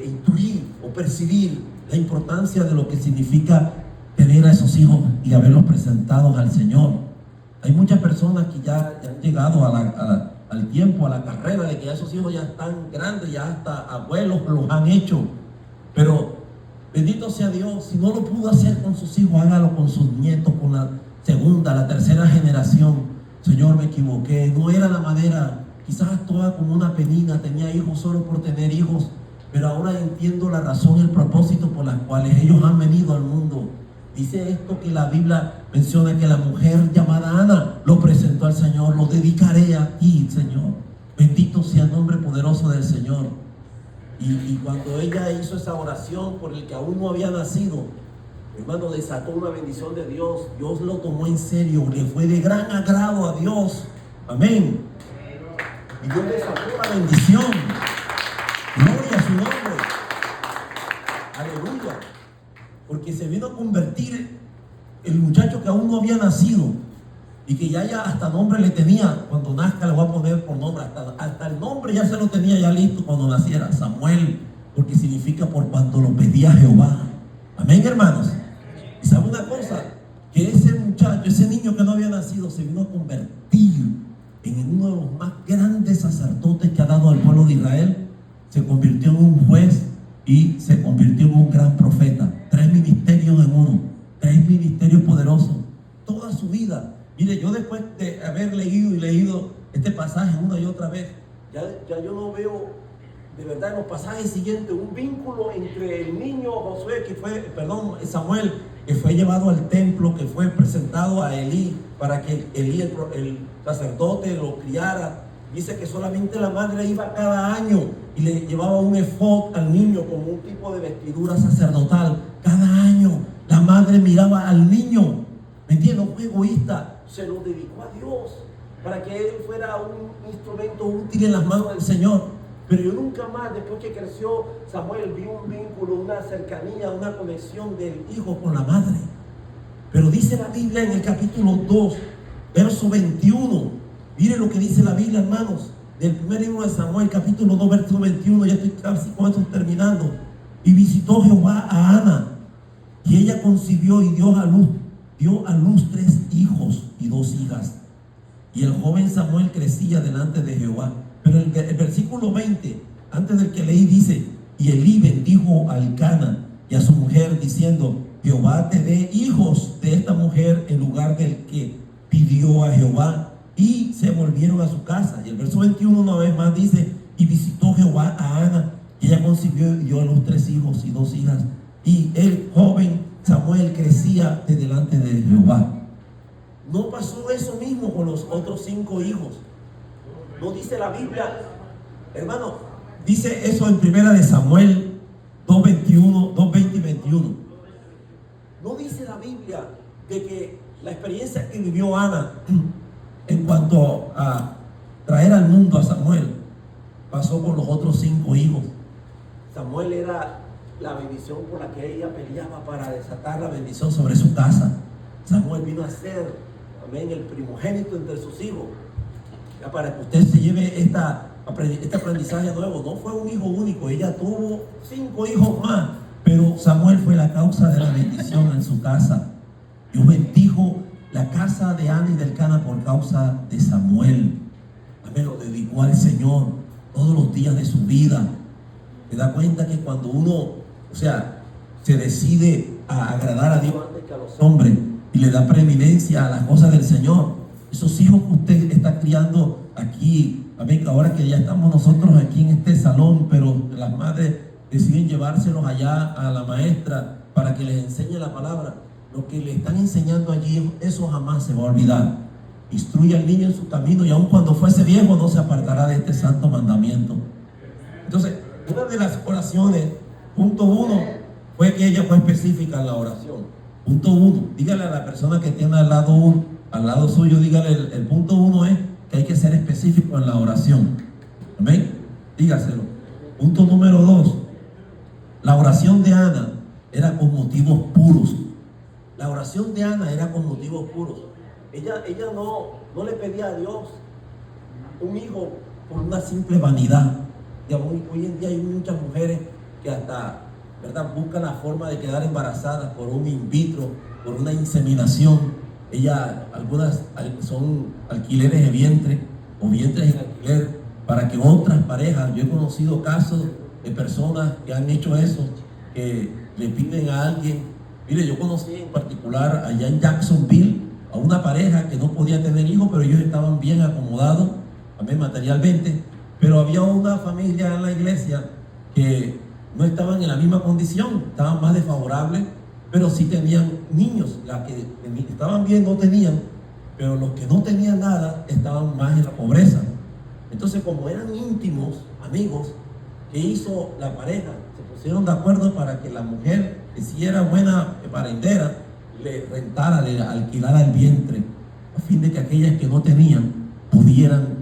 intuir o percibir la importancia de lo que significa tener a esos hijos y haberlos presentados al Señor. Hay muchas personas que ya han llegado al tiempo, a la carrera de que ya esos hijos ya están grandes, ya hasta abuelos los han hecho. Pero bendito sea Dios, si no lo pudo hacer con sus hijos, hágalo con sus nietos, con la segunda, la tercera generación. Señor, me equivoqué, no era la manera, quizás actuaba como una penina, tenía hijos solo por tener hijos, pero ahora entiendo la razón, el propósito por las cuales ellos han venido al mundo. Dice esto que la Biblia menciona que la mujer llamada Ana lo presentó al Señor. Lo dedicaré a ti, Señor. Bendito sea el nombre poderoso del Señor. Y cuando ella hizo esa oración por el que aún no había nacido, hermano, desató una bendición de Dios. Dios lo tomó en serio, le fue de gran agrado a Dios. Amén. Y Dios desató la bendición. Gloria a su nombre. Aleluya. Porque se vino a convertir el muchacho que aún no había nacido y que ya hasta nombre le tenía. Cuando nazca le voy a poner por nombre, hasta el nombre ya se lo tenía ya listo cuando naciera, Samuel, porque significa por cuanto lo pedía Jehová. Amén, hermanos. Y sabe una cosa, que ese muchacho, ese niño que no había nacido, se vino a convertir en uno de los más grandes sacerdotes que ha dado al pueblo de Israel. Se convirtió en un juez y se convirtió en un gran profeta. 3 ministerios en uno, 3 ministerios poderosos, toda su vida. Mire, yo después de haber leído este pasaje una y otra vez, ya yo no veo de verdad en los pasajes siguientes un vínculo entre el niño Samuel, que fue llevado al templo, que fue presentado a Elí para que Elí, el sacerdote, lo criara. Dice que solamente la madre iba cada año y le llevaba un efod al niño como un tipo de vestidura sacerdotal. Cada año la madre miraba al niño. ¿Me entiendes? Fue egoísta. Se lo dedicó a Dios para que él fuera un instrumento útil en las manos del Señor. Pero yo nunca más, después que creció Samuel, vi un vínculo, una cercanía, una conexión del hijo con la madre. Pero dice la Biblia en el capítulo 2, verso 21. Mire lo que dice la Biblia, hermanos, del primer libro de Samuel, capítulo 2, verso 21. Ya estoy casi con esto terminando. Y visitó Jehová a Ana, y ella concibió y dio a luz 3 hijos y 2 hijas. Y el joven Samuel crecía delante de Jehová. Pero el versículo 20, antes del que leí, dice: y Elí bendijo a Elcana y a su mujer, diciendo: Jehová te dé hijos de esta mujer en lugar del que pidió a Jehová. Y se volvieron a su casa. Y el verso 21 una vez más dice: y visitó Jehová a Ana, y ella concibió y dio a luz 3 hijos y 2 hijas. Y el joven Samuel crecía de delante de Jehová. No pasó eso mismo con los otros 5 hijos. No dice la Biblia, hermano, dice eso en primera de Samuel 2:20 y 21. No dice la Biblia de que la experiencia que vivió Ana en cuanto a traer al mundo a Samuel pasó con los otros 5 hijos. Samuel era la bendición por la que ella peleaba para desatar la bendición sobre su casa. Samuel vino a ser, amén, el primogénito entre sus hijos. Ya para que usted se lleve este aprendizaje nuevo, no fue un hijo único, ella tuvo 5 hijos más, pero Samuel fue la causa de la bendición en su casa. Dios bendijo la casa de Ana y del Cana por causa de Samuel. Amén, lo dedicó al Señor todos los días de su vida. Me da cuenta que cuando uno, se decide a agradar a Dios antes que a los hombres y le da preeminencia a las cosas del Señor, esos hijos que usted está criando aquí amén, ahora que ya estamos nosotros aquí en este salón, pero las madres deciden llevárselos allá a la maestra para que les enseñe la palabra, lo que le están enseñando allí, eso jamás se va a olvidar. Instruye al niño en su camino y aun cuando fuese viejo no se apartará de este santo mandamiento. Entonces, una de las oraciones, punto 1, fue que ella fue específica en la oración. Punto 1, dígale a la persona que tiene al lado suyo, dígale, el punto 1 es que hay que ser específico en la oración. Amén, dígaselo. Punto número 2, la oración de Ana era con motivos puros. La oración de Ana era con motivos puros. Ella no le pedía a Dios un hijo por una simple vanidad. Hoy en día hay muchas mujeres que hasta, ¿verdad?, buscan la forma de quedar embarazadas por un in vitro, por una inseminación. Algunas son alquileres de vientre o vientres en alquiler para que otras parejas, yo he conocido casos de personas que han hecho eso, que le piden a alguien. Mire, yo conocí en particular allá en Jacksonville a una pareja que no podía tener hijos, pero ellos estaban bien acomodados, también materialmente, pero había una familia en la iglesia que no estaban en la misma condición, estaban más desfavorables, pero sí tenían niños. Las que estaban bien no tenían, pero los que no tenían nada estaban más en la pobreza. Entonces, como eran íntimos, amigos, ¿qué hizo la pareja? Se pusieron de acuerdo para que la mujer, que sí era buena parentera, le rentara, le alquilara el vientre, a fin de que aquellas que no tenían pudieran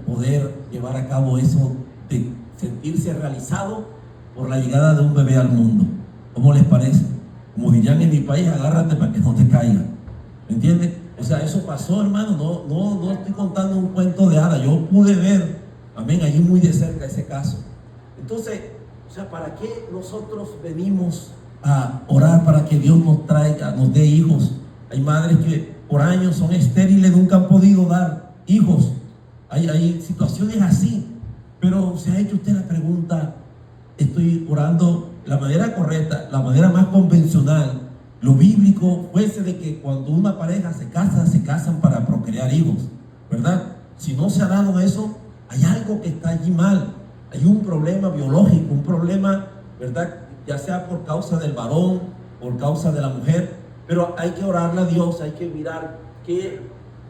llevar a cabo eso de sentirse realizado por la llegada de un bebé al mundo. ¿Cómo les parece? Como dirían en mi país, agárrate para que no te caiga. ¿Me entiendes? O sea, eso pasó, hermano. No estoy contando un cuento de hada. Yo pude ver, amén, allí muy de cerca ese caso. Entonces, o sea, ¿para qué nosotros venimos a orar para que Dios nos dé hijos? Hay madres que por años son estériles, nunca han podido dar hijos. Hay situaciones así, pero se ha hecho usted la pregunta, estoy orando la manera correcta, la manera más convencional, lo bíblico fuese de que cuando una pareja se casan para procrear hijos, ¿verdad? Si no se ha dado eso, hay algo que está allí mal, hay un problema biológico, un problema, ¿verdad?, ya sea por causa del varón, por causa de la mujer, pero hay que orarle a Dios, hay que mirar que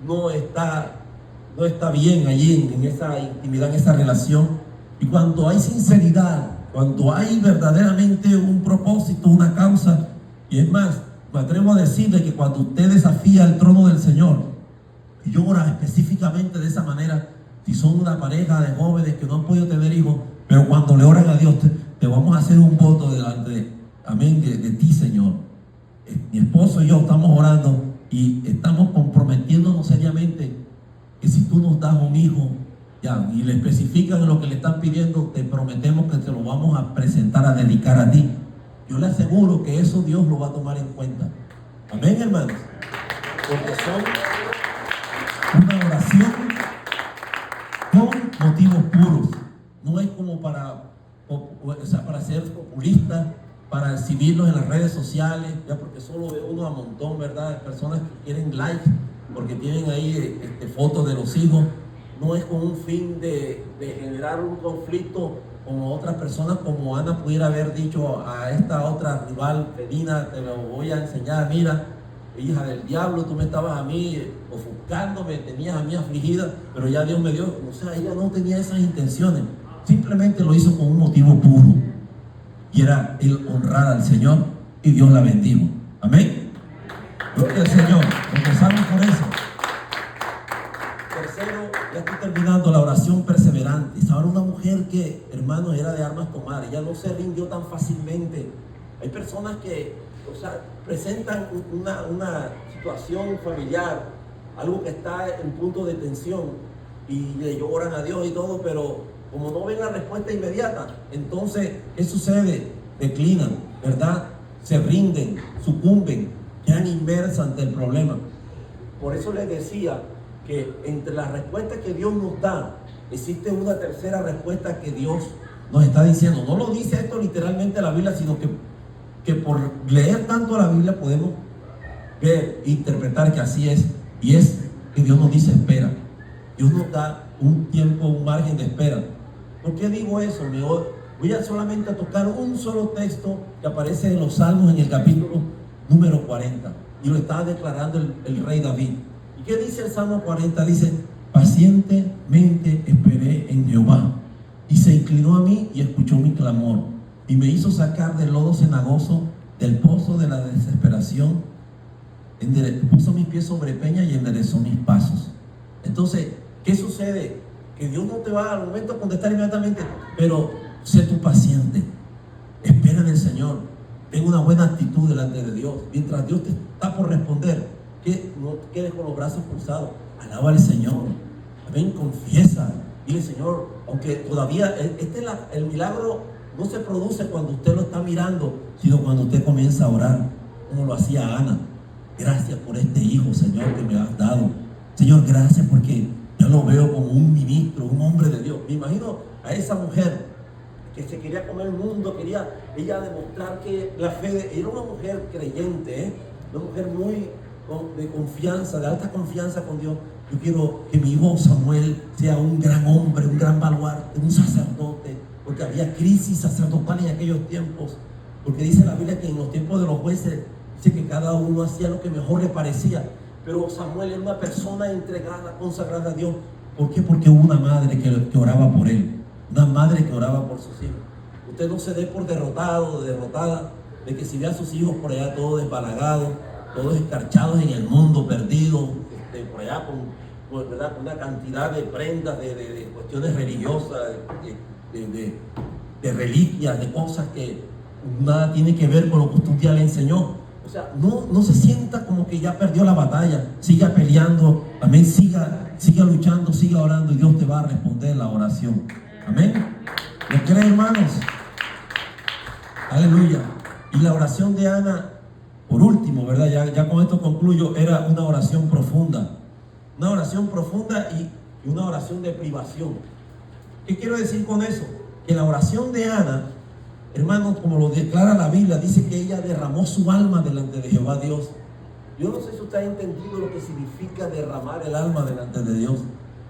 no está bien allí en esa intimidad, en esa relación. Y cuando hay sinceridad, cuando hay verdaderamente un propósito, una causa, y es más, me atrevo a decirle que cuando usted desafía el trono del Señor y ora específicamente de esa manera, si son una pareja de jóvenes que no han podido tener hijos, pero cuando le oran a Dios, te vamos a hacer un voto delante, amén, de ti, Señor. Mi esposo y yo estamos orando y estamos comprometiéndonos seriamente que si tú nos das un hijo, ya, y le especifican lo que le están pidiendo, te prometemos que te lo vamos a presentar, a dedicar a ti. Yo le aseguro que eso Dios lo va a tomar en cuenta. Amén, hermanos. Porque son una oración con motivos puros. No es como para ser populista, para exhibirlos en las redes sociales, ya, porque solo ve uno a montón, ¿verdad? Personas que quieren like porque tienen ahí fotos de los hijos. No es con un fin de generar un conflicto como otras personas, como Ana pudiera haber dicho a esta otra rival, Penina, te lo voy a enseñar, mira, hija del diablo, tú me estabas a mí ofuscando, me tenías a mí afligida, pero ya Dios me dio. O sea, ella no tenía esas intenciones, simplemente lo hizo con un motivo puro, y era el honrar al Señor, y Dios la bendijo. Amén. Gloria al Señor. Empezamos por eso. Tercero, ya estoy terminando, la oración perseverante. Estaba una mujer que, hermano, era de armas tomar. Ella no se rindió tan fácilmente. Hay personas que, o sea, presentan una situación familiar, algo que está en punto de tensión, y le lloran a Dios y todo, pero como no ven la respuesta inmediata, entonces, ¿qué sucede? Declinan, ¿verdad? Se rinden, sucumben, quedan inmersas ante el problema. Por eso les decía que entre las respuestas que Dios nos da, existe una tercera respuesta que Dios nos está diciendo. No lo dice esto literalmente la Biblia, sino que por leer tanto la Biblia podemos ver e interpretar que así es. Y es que Dios nos dice espera. Dios nos da un tiempo, un margen de espera. ¿Por qué digo eso? Voy a solamente a tocar un solo texto que aparece en los Salmos en el capítulo número 40. Y lo está declarando el rey David. ¿Y qué dice el Salmo 40? Dice: pacientemente esperé en Jehová, y se inclinó a mí y escuchó mi clamor, y me hizo sacar del lodo cenagoso, del pozo de la desesperación. Puso mis pies sobre peña y enderezó mis pasos. Entonces, ¿qué sucede? Que Dios no te va al momento a contestar inmediatamente, pero sé tú paciente, espera en el Señor, ten una buena actitud delante de Dios. Mientras Dios te está por responder, que no te quedes con los brazos cruzados, alaba al Señor, amén, confiesa, dile: Señor, aunque todavía el milagro no se produce cuando usted lo está mirando, sino cuando usted comienza a orar, como lo hacía Ana. Gracias por este hijo, Señor, que me has dado. Señor, gracias porque yo lo veo como un ministro, un hombre de Dios. Me imagino a esa mujer que se quería comer el mundo, quería ella demostrar que la fe era una mujer creyente, una mujer muy de confianza, de alta confianza con Dios. Yo quiero que mi hijo Samuel sea un gran hombre, un gran baluarte, un sacerdote, porque había crisis sacerdotal en aquellos tiempos, porque dice la Biblia que en los tiempos de los jueces, dice que cada uno hacía lo que mejor le parecía, pero Samuel era una persona entregada, consagrada a Dios. ¿Por qué? Porque hubo una madre que oraba por él, una madre que oraba por sus hijos. Usted no se dé por derrotado o derrotada de que si ve a sus hijos por allá todos desbalagados, todos escarchados en el mundo, perdidos, por allá con una cantidad de prendas, de cuestiones religiosas, de reliquias, de cosas que nada tiene que ver con lo que usted ya le enseñó. O sea, no se sienta como que ya perdió la batalla. Siga peleando, amén, siga luchando, siga orando, y Dios te va a responder la oración. Amén. ¿Lo creen, hermanos? Aleluya. Y la oración de Ana, por último, ¿verdad? Ya con esto concluyo. Era una oración profunda. Una oración profunda y una oración de privación. ¿Qué quiero decir con eso? Que la oración de Ana, hermanos, como lo declara la Biblia, dice que ella derramó su alma delante de Jehová Dios. Yo no sé si usted ha entendido lo que significa derramar el alma delante de Dios,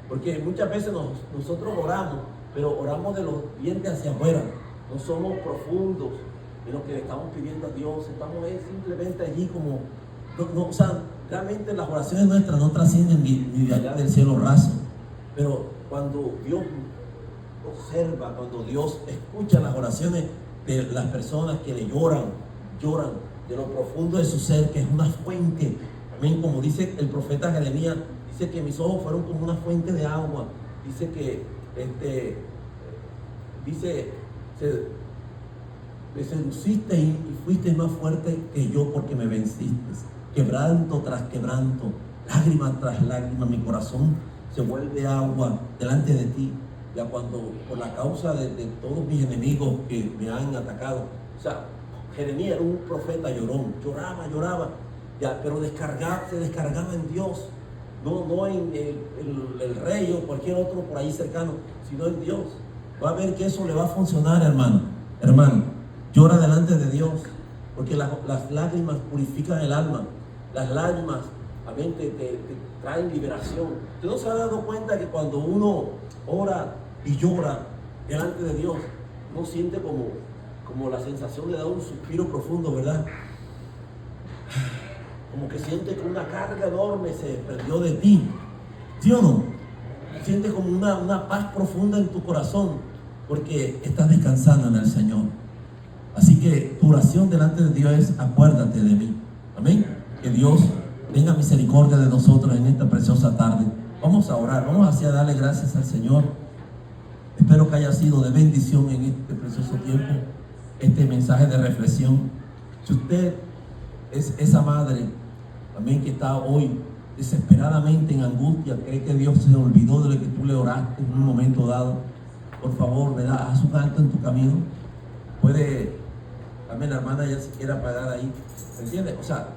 porque muchas veces nosotros oramos, pero oramos de los dientes hacia afuera. No somos profundos en lo que le estamos pidiendo a Dios. Estamos simplemente allí como, o sea, realmente las oraciones nuestras no trascienden ni de allá del cielo raso. Pero cuando Dios observa, cuando Dios escucha las oraciones de las personas que le lloran de lo profundo de su ser, que es una fuente, amén, como dice el profeta Jeremías, dice que mis ojos fueron como una fuente de agua. Dice que me seduciste y fuiste más fuerte que yo, porque me venciste. Quebranto tras quebranto, lágrima tras lágrima, mi corazón se vuelve agua delante de ti. Ya cuando, por la causa de todos mis enemigos que me han atacado. O sea, Jeremías era un profeta llorón, lloraba, ya, pero se descargaba en Dios, no en el rey o cualquier otro por ahí cercano, sino en Dios. Va a ver que eso le va a funcionar, hermano. Llora delante de Dios, porque las lágrimas purifican el alma. Las lágrimas, amén, te traen liberación. ¿Usted no se ha dado cuenta que cuando uno ora y llora delante de Dios, uno siente como la sensación de dar un suspiro profundo, ¿verdad? Como que siente que una carga enorme se perdió de ti, ¿sí o no? Sientes como una paz profunda en tu corazón, porque estás descansando en el Señor. Así que tu oración delante de Dios es: acuérdate de mí. Amén. Que Dios tenga misericordia de nosotros en esta preciosa tarde. Vamos a orar, vamos a darle gracias al Señor. Espero que haya sido de bendición en este precioso tiempo, este mensaje de reflexión. Si usted es esa madre, amén, que está hoy desesperadamente en angustia, cree que Dios se olvidó de lo que tú le oraste en un momento dado, por favor, ¿verdad? Haz un alto en tu camino. Puede, amén, la hermana ya se quiera apagar ahí, ¿me entiendes? O sea,